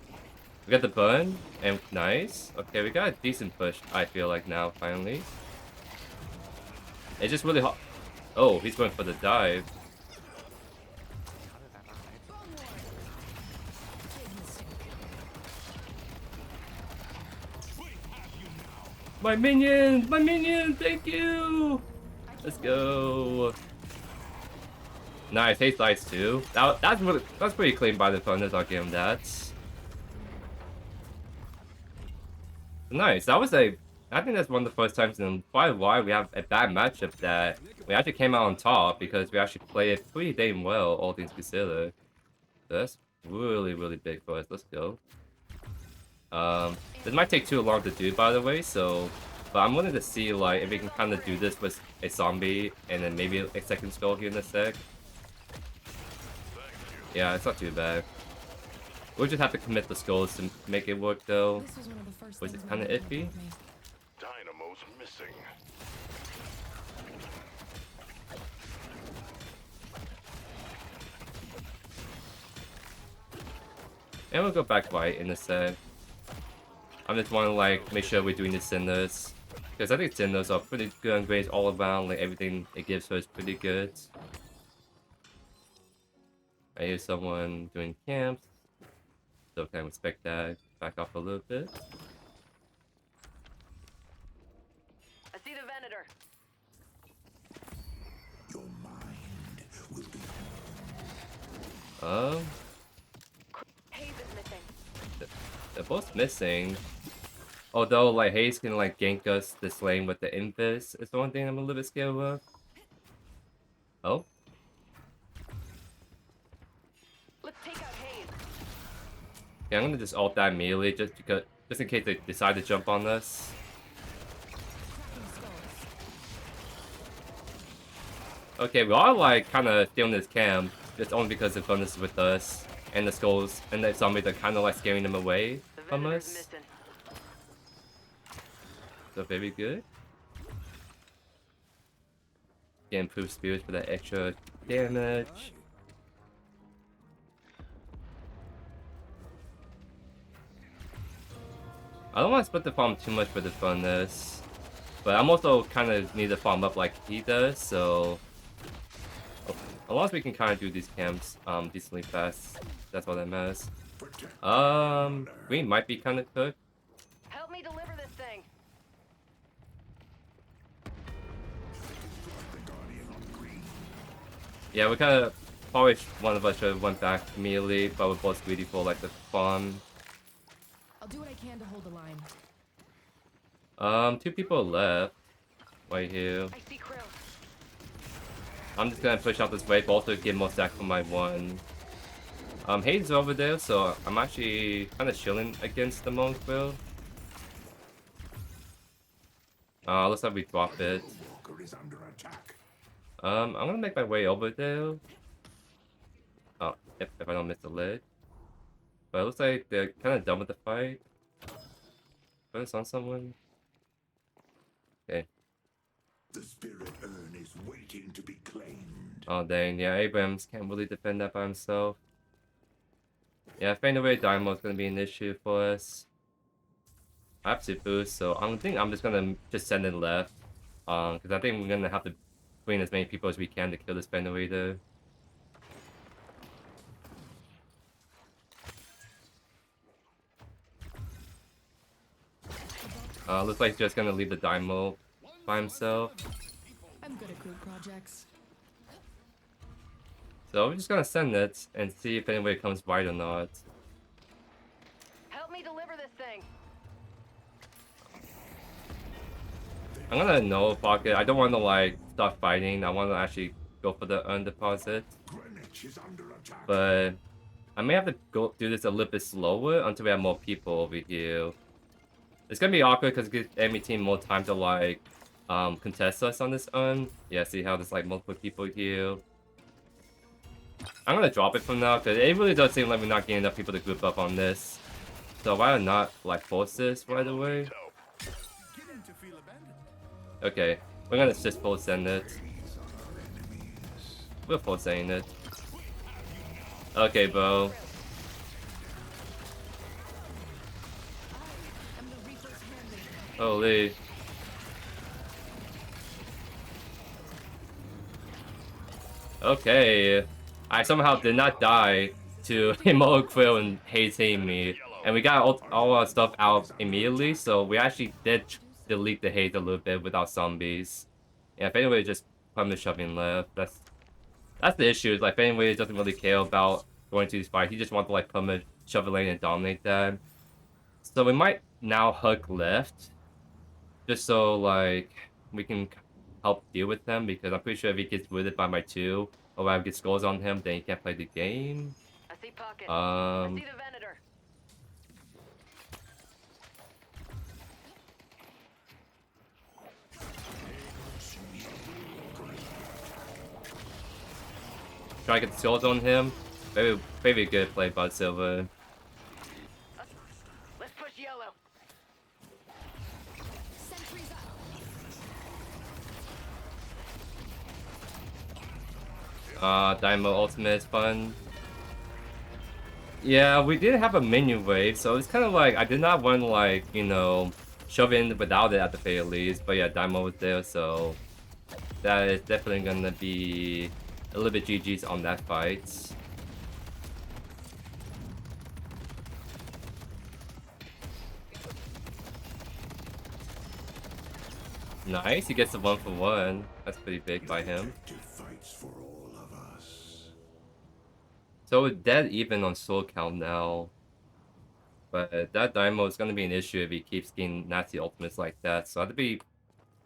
We got the burn and nice. Okay, we got a decent push. I feel like now finally. It's just really hot. Oh, he's going for the dive. My minions! My minions! Thank you! Let's go. Nice, haste dice too. That's pretty clean by the Thunders, I'll give him that. Nice, that was I think that's one of the first times in quite a while we have a bad matchup that we actually came out on top because we actually played it pretty damn well, all things considered. So that's really, really big for us. Let's go. This might take too long to do, by the way, so... But I'm wanting to see, like, if we can kind of do this with a zombie and then maybe a second skull here in a sec. Yeah, it's not too bad. We'll just have to commit the skulls to make it work, though. This was one of the first Was things it kind of my dad iffy? told me. Dynamo's missing. And we'll go back right in a sec. I just want to like make sure we're doing the cinders, because I think cinders are pretty good on grades all around. Like everything it gives her is pretty good. I hear someone doing camps, so can I respect that. Back off a little bit. I see the Venator. Your mind will be Hayes is missing. They're both missing. Although like Hayes can like gank us this lane with the Invis is the one thing I'm a little bit scared of. Oh. Let's take out Hayes. Yeah, I'm gonna just ult that melee just in case they decide to jump on us. Cracking skulls. Okay, we are like kind of stealing this camp just only because the bonus is with us and the skulls and the zombies are kind of like scaring them away The from Venator's us. missing. So very good. Get improved spirits for that extra damage. I don't want to split the farm too much for the bonus, but I'm also kind of need to farm up like he does, so as long as we can kind of do these camps decently fast, that's all that matters. Green might be kind of cooked. Help me deliver this thing. Yeah, we kind of probably one of us should have went back immediately, but we're both greedy for like the farm. I'll do what I can to hold the line. Two people left right here. I see Krill. I'm just gonna push out this wave, but also get more stack for my one. Hayes is over there, so I'm actually kind of chilling against the monk build. Looks like we drop it. Walker is under attack. I'm gonna make my way over there. Oh, if I don't miss the lid. But it looks like they're kind of done with the fight. Put this on someone. Okay. The spirit urn is waiting to be claimed. Oh dang, yeah, Abrams can't really defend that by himself. Yeah, fading away Dynamo is gonna be an issue for us. I have to boost, so I think I'm just gonna send it left. Because I think we're gonna have to bring as many people as we can to kill this Fenerator. Looks like he's just gonna leave the Dynamo by himself. I'm good at group projects. So we're just gonna send it and see if anybody comes right or not. Help me deliver this thing. I'm gonna no pocket. I don't want to like stop fighting. I want to actually go for the undeposit. Greenwich is under attack. But I may have to go do this a little bit slower until we have more people over here. It's gonna be awkward because it gives enemy team more time to like contest us on this one. Yeah, see how there's like multiple people here. I'm gonna drop it from now because it really does seem like we're not getting enough people to group up on this. So why not like force this right away? Okay, we're gonna just full send it. We're full sending it. Okay, bro. I'm the Reaper's handmaiden. Holy. Okay. I somehow did not die to Emo Quill and hating me. And we got all our stuff out immediately, so we actually did delete the hate a little bit without zombies. Yeah, if anybody just permanent shoving left, that's the issue. Is like if anybody doesn't really care about going to these fights, he just wants to like permanent shove a lane and dominate that. So we might now hug left, just so like we can help deal with them, because I'm pretty sure if he gets wounded by my 2 or I get scores on him, then he can't play the game. I see pocket. I see the Venator. Try to get the scores on him. Very, very good play by Silver. Let's push yellow. Sentries up. Dynamo ultimate is fun. Yeah, we did have a minion wave, so it's kind of like I did not want to like, you know, shove in without it at the very least. But yeah, Dynamo was there, so that is definitely gonna be a little bit GG's on that fight. Nice, he gets the 1-for-1. That's pretty big by him. Fights for all of us. So we're dead even on soul count now. But that Dynamo is going to be an issue if he keeps getting nasty ultimates like that. So I have to be,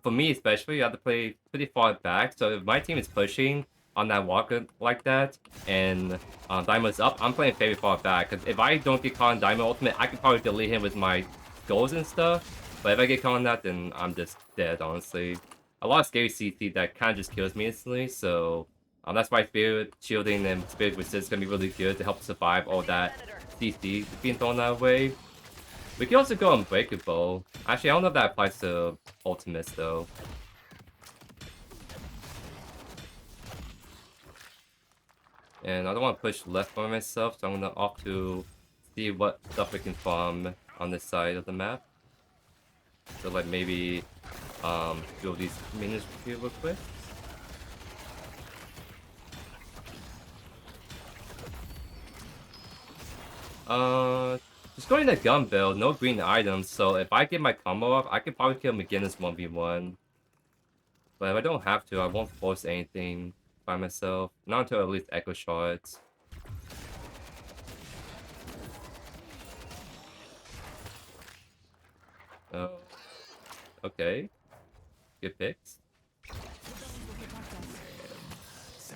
for me especially, I have to play pretty far back. So if my team is pushing on that walker like that, and Dynamo's up, I'm playing very far back. Because if I don't get caught on Dynamo ultimate, I can probably delete him with my goals and stuff. But if I get caught on that, then I'm just dead, honestly. A lot of scary CC that kind of just kills me instantly, so that's why Spirit Shielding and Spirit Resist is going to be really good to help survive all that CC being thrown that way. We can also go Unbreakable. Actually, I don't know if that applies to Ultimates, though. And I don't want to push left by myself, so I'm going to opt to see what stuff we can farm on this side of the map. So like maybe build these minions real quick. Just going to gun build, no green items, so if I get my combo off, I could probably kill McGinnis 1v1. But if I don't have to, I won't force anything by myself. Not until at least Echo Shots. Oh. Okay. Good picks.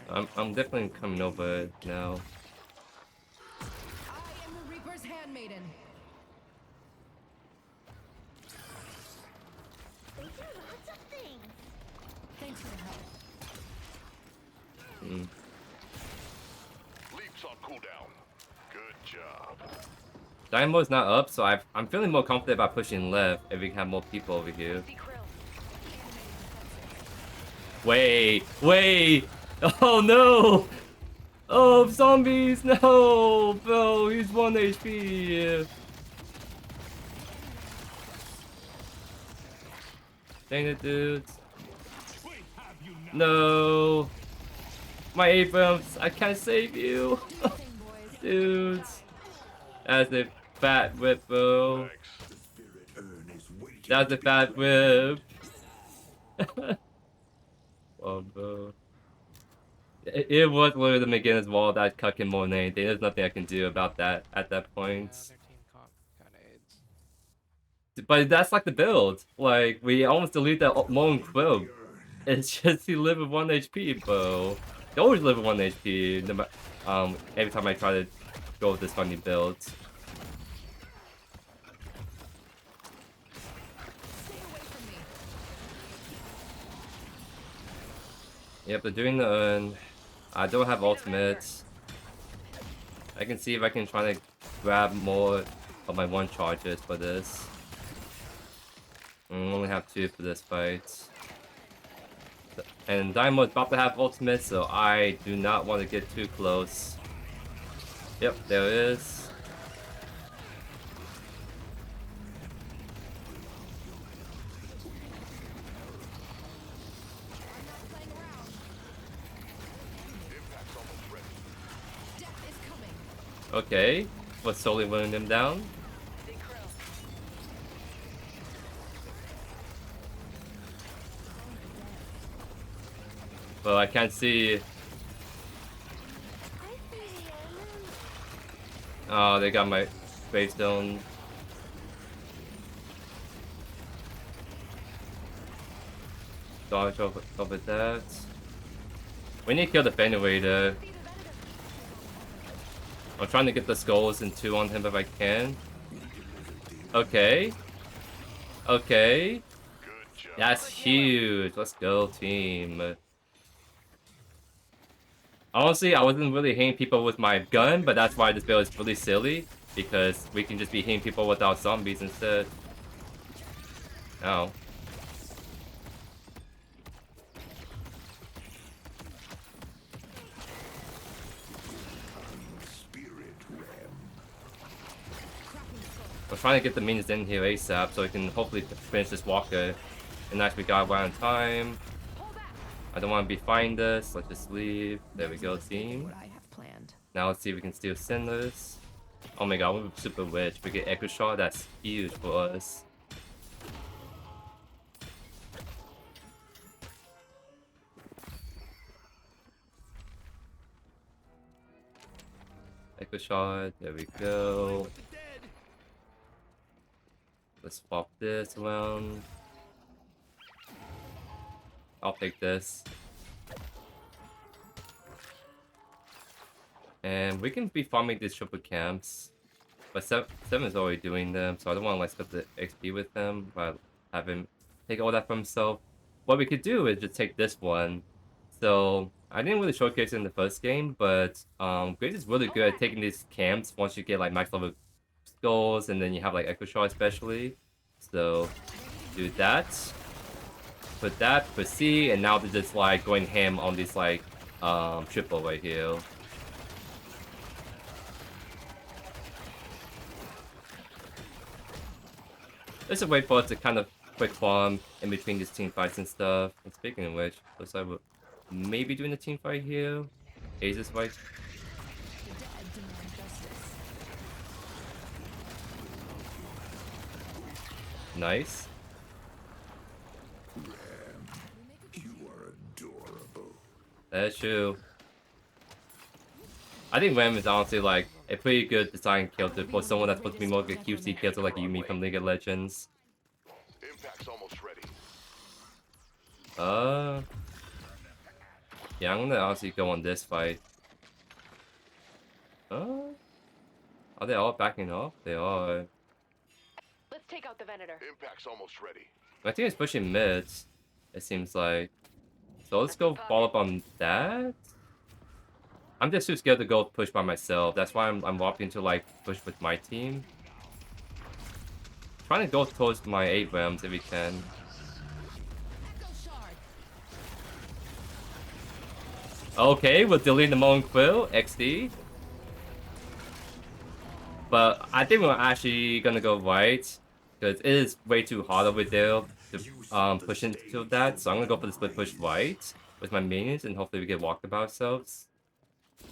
I'm definitely coming over now. I am the Reaper's handmaiden. They do lots of things. Thanks for the help. Leaps on cooldown. Good job. Dynamo's not up, so I'm feeling more confident about pushing left if we can have more people over here. See Krill. Wait! Oh no! Oh, zombies! No! Bro, he's 1 HP! Dang it, dudes. No! My Abrams, I can't save you! Dudes. That's a fat whip, bro. That's a fat whip. Oh, bro. It was literally the McGinnis wall that cut him more than anything. There's nothing I can do about that at that point. But that's like the build. Like, we almost delete that lone quill. It's just he live with 1 HP, bro. They always live with 1 HP. Every time I try to go with this funny build. Stay away from me. Yep, they're doing the urn. I don't have ultimates. I can see if I can try to grab more of my 1 charges for this. I only have 2 for this fight. And Daimo is about to have ultimate, so I do not want to get too close. Yep, there it is. I'm not playing around. Impact's almost ready. Death is coming. Okay, was slowly running them down. Big crow. But I can't see. I see the enemy. Oh, they got my gravestone. Dodge over that. We need to kill the Venerator. I'm trying to get the skulls and 2 on him if I can. Okay. Okay. Good job. That's huge. Let's go, team. Honestly, I wasn't really hitting people with my gun, but that's why this build is really silly. Because we can just be hitting people without zombies instead. Ow. Spirit realm. I'm trying to get the minions in here ASAP so we can hopefully finish this walker. And actually got around time. I don't want to be fighting this. Let's just leave. There we go, team. What I have planned. Now let's see if we can steal Cinders. Oh my god, we're super rich. We get Echo Shot, that's huge for us. Echo Shot, there we go. Let's swap this around. I'll take this. And we can be farming these triple camps. But 7 is already doing them, so I don't want to like split the XP with them, but have him take all that for himself. What we could do is just take this one. So I didn't really showcase it in the first game, but Grace is really good at taking these camps once you get like max level skulls and then you have like Echo Shot especially. So do that. Put that, put C, and now they're just like going ham on this like triple right here. There's a way for us to kind of quick farm in between these team fights and stuff. And speaking of which, looks like we're maybe doing a team fight here. Aces fight. The dead demand justice. Nice. You are adorable. That's true. I think Ram is honestly like a pretty good design character for someone that's supposed to be more like a QC character like Yumi from League of Legends. Impact's almost ready. Yeah, I'm gonna honestly go on this fight. Are they all backing off? They are. Let's take out the Venator. Impact's almost ready. I think it's pushing mids. It seems like. So let's go follow up on that. I'm just too scared to go push by myself. That's why I'm opting to like push with my team. Trying to go towards my 8 realms if we can. Echo shard. Okay, we're deleting the Moan Quill, XD. But I think we're actually gonna go right. Because it is way too hard over there to push into that. So I'm gonna go for the split push right with my minions and hopefully we get walked by ourselves. The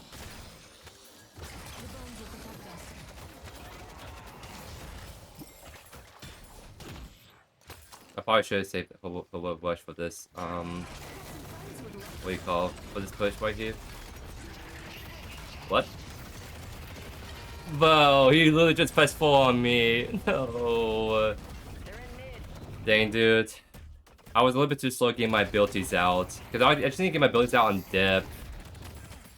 bones will protect us. I probably should have saved a rush for this. What do you call for this push right here? What? Bro, he literally just pressed 4 on me. No. They're in mid. Dang, dude. I was a little bit too slow getting my abilities out. Because I just need to get my abilities out on depth.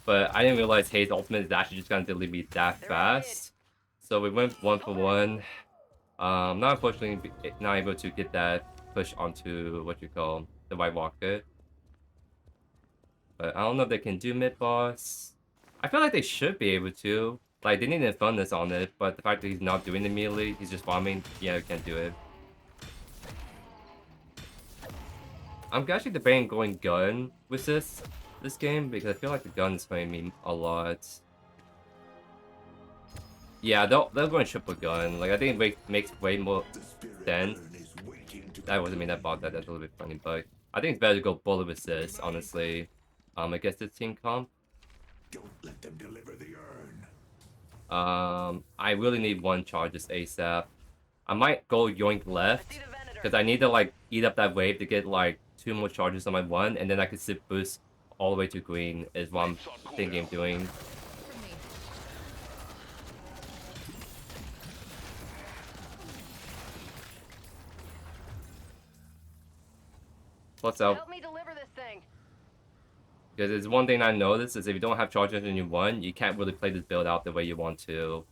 but I didn't realize Hayes' ultimate is actually just gonna delete me that fast. So we went 1-for-1. Not unfortunately not able to get that push onto what you call the White Walker. But I don't know if they can do mid boss. I feel like they should be able to. Like, they need to fund this on it, but the fact that he's not doing it immediately, he's just farming, yeah, we can't do it. I'm actually debating going gun with this game, because I feel like the gun is playing me a lot. Yeah, they'll go and triple gun. Like, I think it makes way more sense. That wasn't mean that bought that, that's a little bit funny, but I think it's better to go bullet assist, honestly. I guess this team comp. Don't let them deliver the urn. I really need 1 charge this ASAP. I might go yoink left, See the Venator. because I need to like eat up that wave to get like 2 more charges on my 1, and then I can sit boost all the way to green is what I'm thinking of doing. For me. What's up? Help me deliver this thing. Because there's one thing I noticed is if you don't have charges in your 1, you can't really play this build out the way you want to.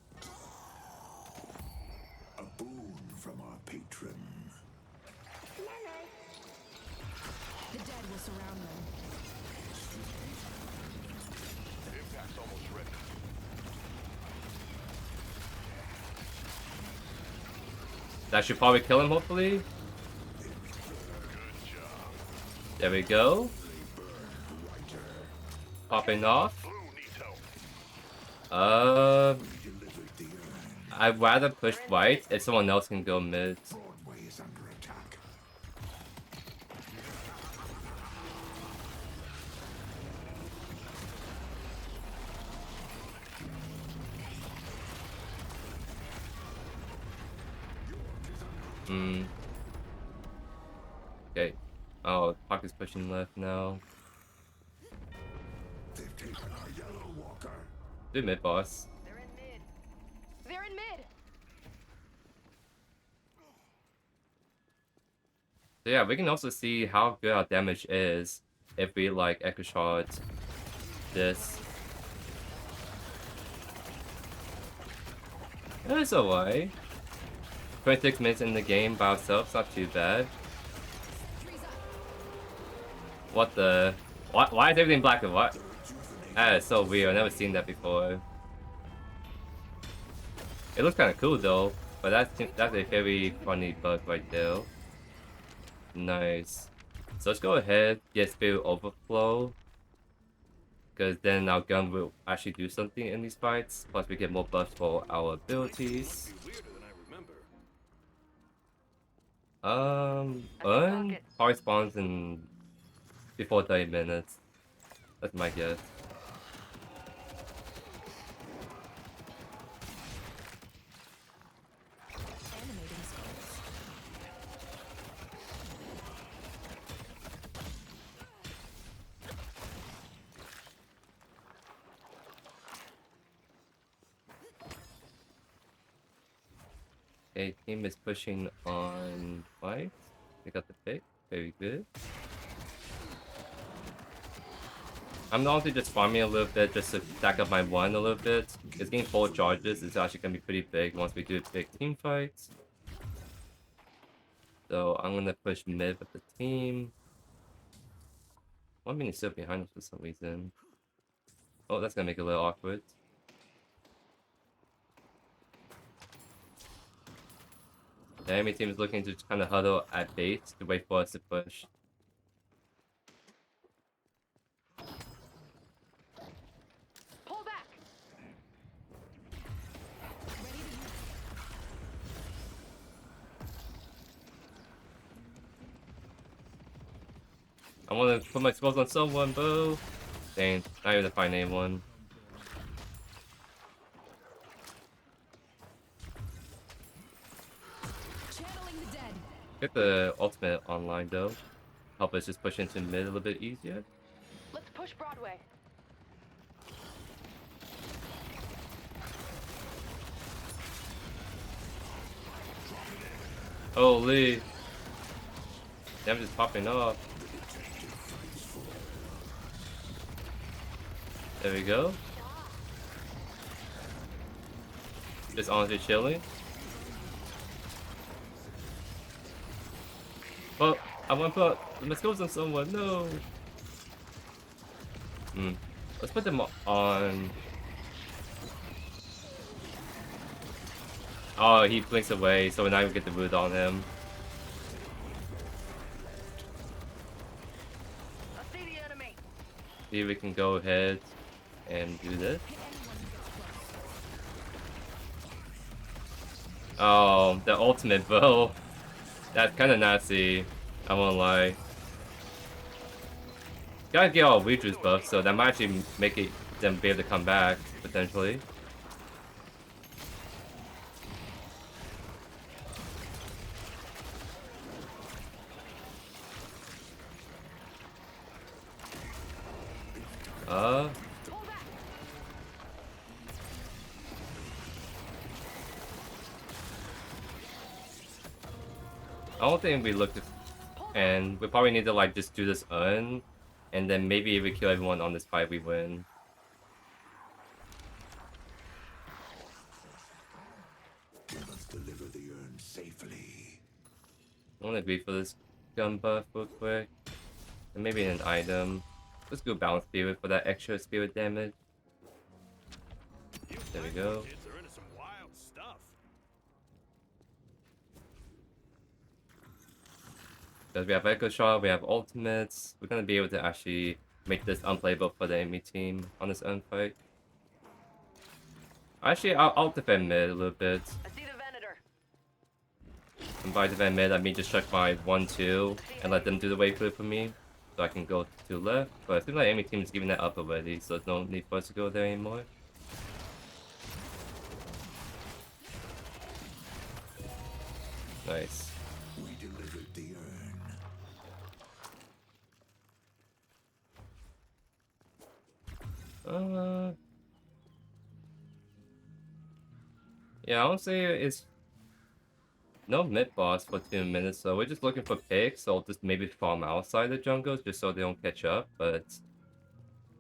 A boon from our patron. The dead will surround them. Impact's almost ready. That should probably kill him, hopefully. Good job. There we go. Popping off. Blue needs help. Delivered the urn. I'd rather push white if someone else can go mid. Broadway is under attack. Okay. Oh, Puck is pushing left now. They've taken our yellow walker. Do mid boss. They're in mid. They're in mid. So yeah, we can also see how good our damage is if we like echo shot this. It's alright. 26 minutes in the game by ourselves, not too bad. What the? Why is everything black and white? That is so weird, I've never seen that before. It looks kind of cool though, but that's a very funny bug right there. Nice. So let's go ahead, get Spirit Overflow. Because then our gun will actually do something in these fights. Plus we get more buffs for our abilities. Urn probably spawns in before 30 minutes. That's my guess. Animating skulls. Okay, team is pushing on white. They got the pick. Very good. I'm honestly just farming a little bit just to stack up my 1 a little bit. Because getting 4 charges is actually going to be pretty big once we do a big team fight. So I'm going to push mid with the team. One minute still behind us for some reason. Oh, that's going to make it a little awkward. The enemy team is looking to just kind of huddle at base to wait for us to push. Pull back. I want to put my spells on someone, boo. Dang, not even to find anyone. Channeling the dead. Get the ultimate online though. Help us just push into mid a little bit easier. Let's push Broadway. Holy! Damage is popping off. There we go. Just honestly chilling. Oh, I want to put the mosquitoes on someone. No. Let's put them on. Oh, he blinks away, so now we get the root on him. I see the enemy. See if we can go ahead and do this. Oh, the ultimate bow. That's kind of nasty. I won't lie. Gotta get all Weedrew's buff, so that might actually make it them be able to come back potentially. I don't think we looked at, and we probably need to like just do this and then maybe if we kill everyone on this fight, we win. We must deliver the urn safely. I want to agree for this gun buff real quick, and maybe an item. Let's go balance spirit for that extra spirit damage. There we go. Kids are into some wild stuff. Because we have Echo Shot, we have ultimates. We're gonna be able to actually make this unplayable for the enemy team on this end fight. Actually, I'll defend mid a little bit. I see the Venator. And by defend mid, I mean just check my 1-2 and let them do the wave flip for me, so I can go to left. But it seems like enemy team is giving that up already, so there's no need for us to go there anymore. Nice. We delivered the urn. Yeah, honestly, it's no mid boss for 2 minutes, so we're just looking for picks, so I'll just maybe farm outside the jungles just so they don't catch up, but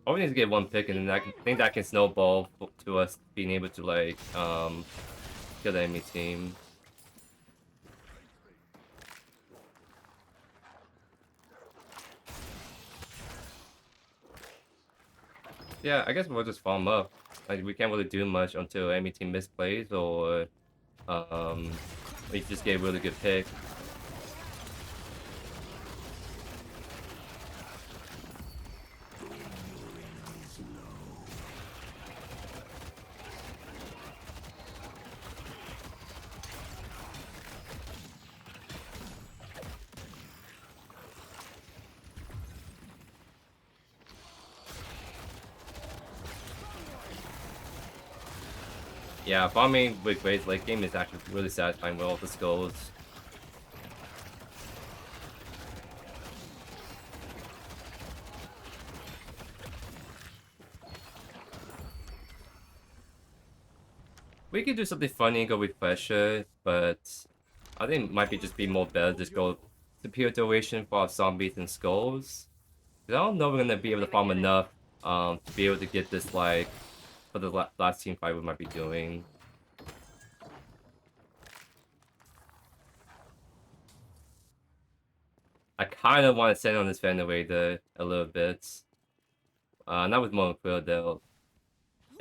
all we need to get one pick, and then I think that can snowball to us being able to like kill the enemy team. Yeah, I guess we'll just farm up. Like, we can't really do much until enemy team misplays or we just get a really good pick. Yeah, farming with Graves late game is actually really satisfying with all the skulls. We could do something funny and go with pressure, but I think it might be just be more better just go superior duration for our zombies and skulls. 'Cause I don't know if we're gonna be able to farm enough to be able to get this like for the last team fight we might be doing. I kind of want to send on this Venator a little bit. Not with Monoquill though.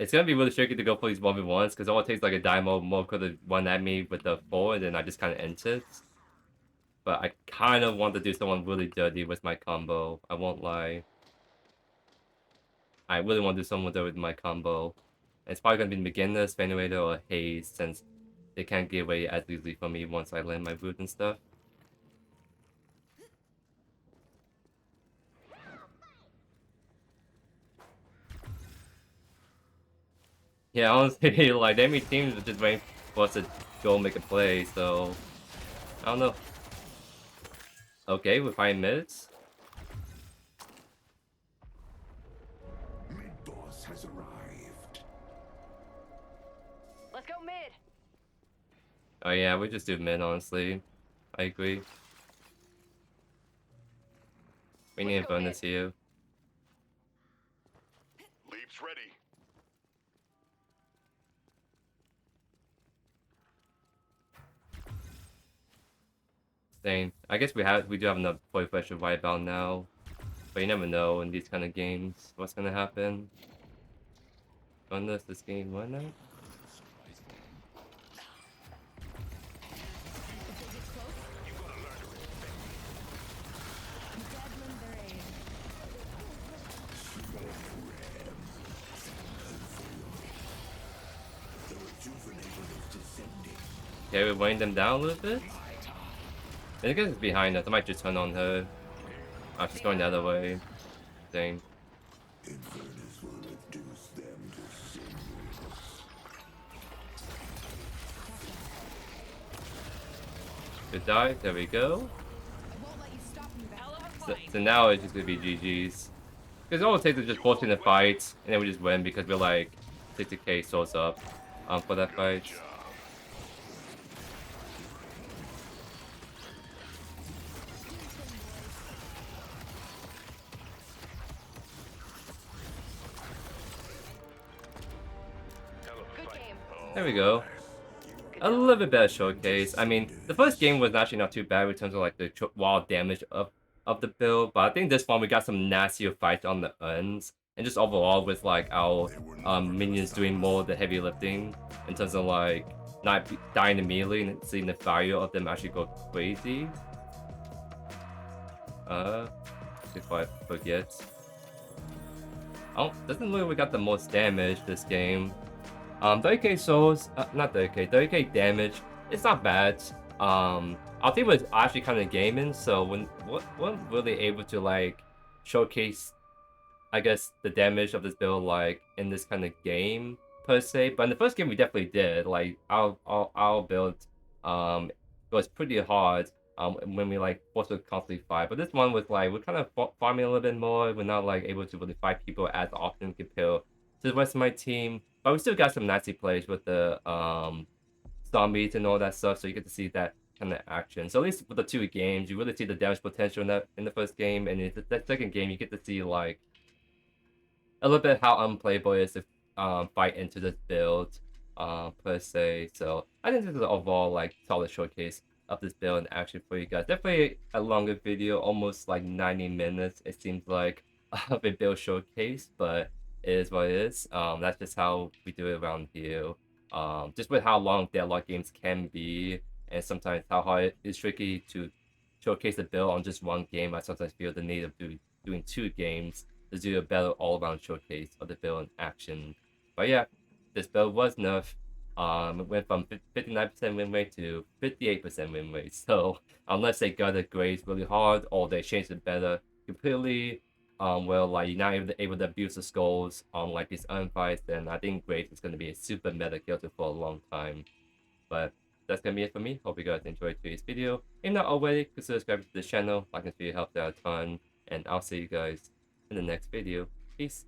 It's gonna be really tricky to go for these 1v1s because all it takes like a Daimo Monoquill to run at me with the 4 and then I just kind of end it. But I kind of want to do someone really dirty with my combo. I won't lie. I really want to do someone dirty with my combo. It's probably gonna be beginners, Venator, or Haze since they can't get away as easily from me once I land my root and stuff. Yeah, honestly, like, enemy teams are just waiting for us to go make a play, so I don't know. Okay, we're 5 minutes. Mid-boss has arrived. Let's go mid. Oh yeah, we just do mid, honestly. I agree. We need a bonus here. Leave Units ready. Same. I guess we do have enough boy pressure right about now. But you never know in these kind of games what's gonna happen. Unless this game why not? Deadland their aid. The rejuvenator is descending. Okay, we're weighing them down a little bit. I think it's behind us. I might just turn on her. Oh, she's going the other way. Dang. Infernus will reduce them to cinders. Good dive. There we go. I won't let you stop me, So, so now it's just gonna be GG's. Because all it takes is just forcing the fight, and then we just win because we're like 60k souls up for that fight. Good game. There we go. A little bit better showcase. I mean, the first game was actually not too bad in terms of like the wild damage of the build, but I think this one we got some nastier fights on the ends, and just overall with like our minions doing more of the heavy lifting in terms of like not dying immediately and seeing the value of them actually go crazy. Before I forget. Oh, doesn't look like we got the most damage this game. 30k souls, not 30k damage. It's not bad. Our team was actually kind of gaming, so when weren't really able to like showcase, I guess, the damage of this build like in this kind of game per se. But in the first game, we definitely did. Like our build, was pretty hard. When we like forced to constantly fight. But this one was like we're kind of farming a little bit more. We're not like able to really fight people as often compared to the rest of my team. But we still got some nasty plays with the zombies and all that stuff, so you get to see that kind of action. So at least with the two games, you really see the damage potential in the first game, and in the second game, you get to see like a little bit how unplayable it is to fight into this build per se. So I think this is an overall like solid showcase of this build in action for you guys. Definitely a longer video, almost like 90 minutes. It seems like of a build showcase, but it is what it is. That's just how we do it around here. Just with how long Deadlock games can be, and sometimes how hard it is tricky to showcase the build on just one game. I sometimes feel the need of doing two games to do a better all-around showcase of the build in action. But yeah, this build was nerfed. It went from 59% win rate to 58% win rate. So unless they got it grades really hard or they changed it better completely, well, like you're not able to abuse the skulls on like these unfights, then I think Graves is gonna be a super meta character for a long time. But that's gonna be it for me. Hope you guys enjoyed today's video. If not already, consider subscribing to the channel. Like this video helps out a ton, and I'll see you guys in the next video. Peace.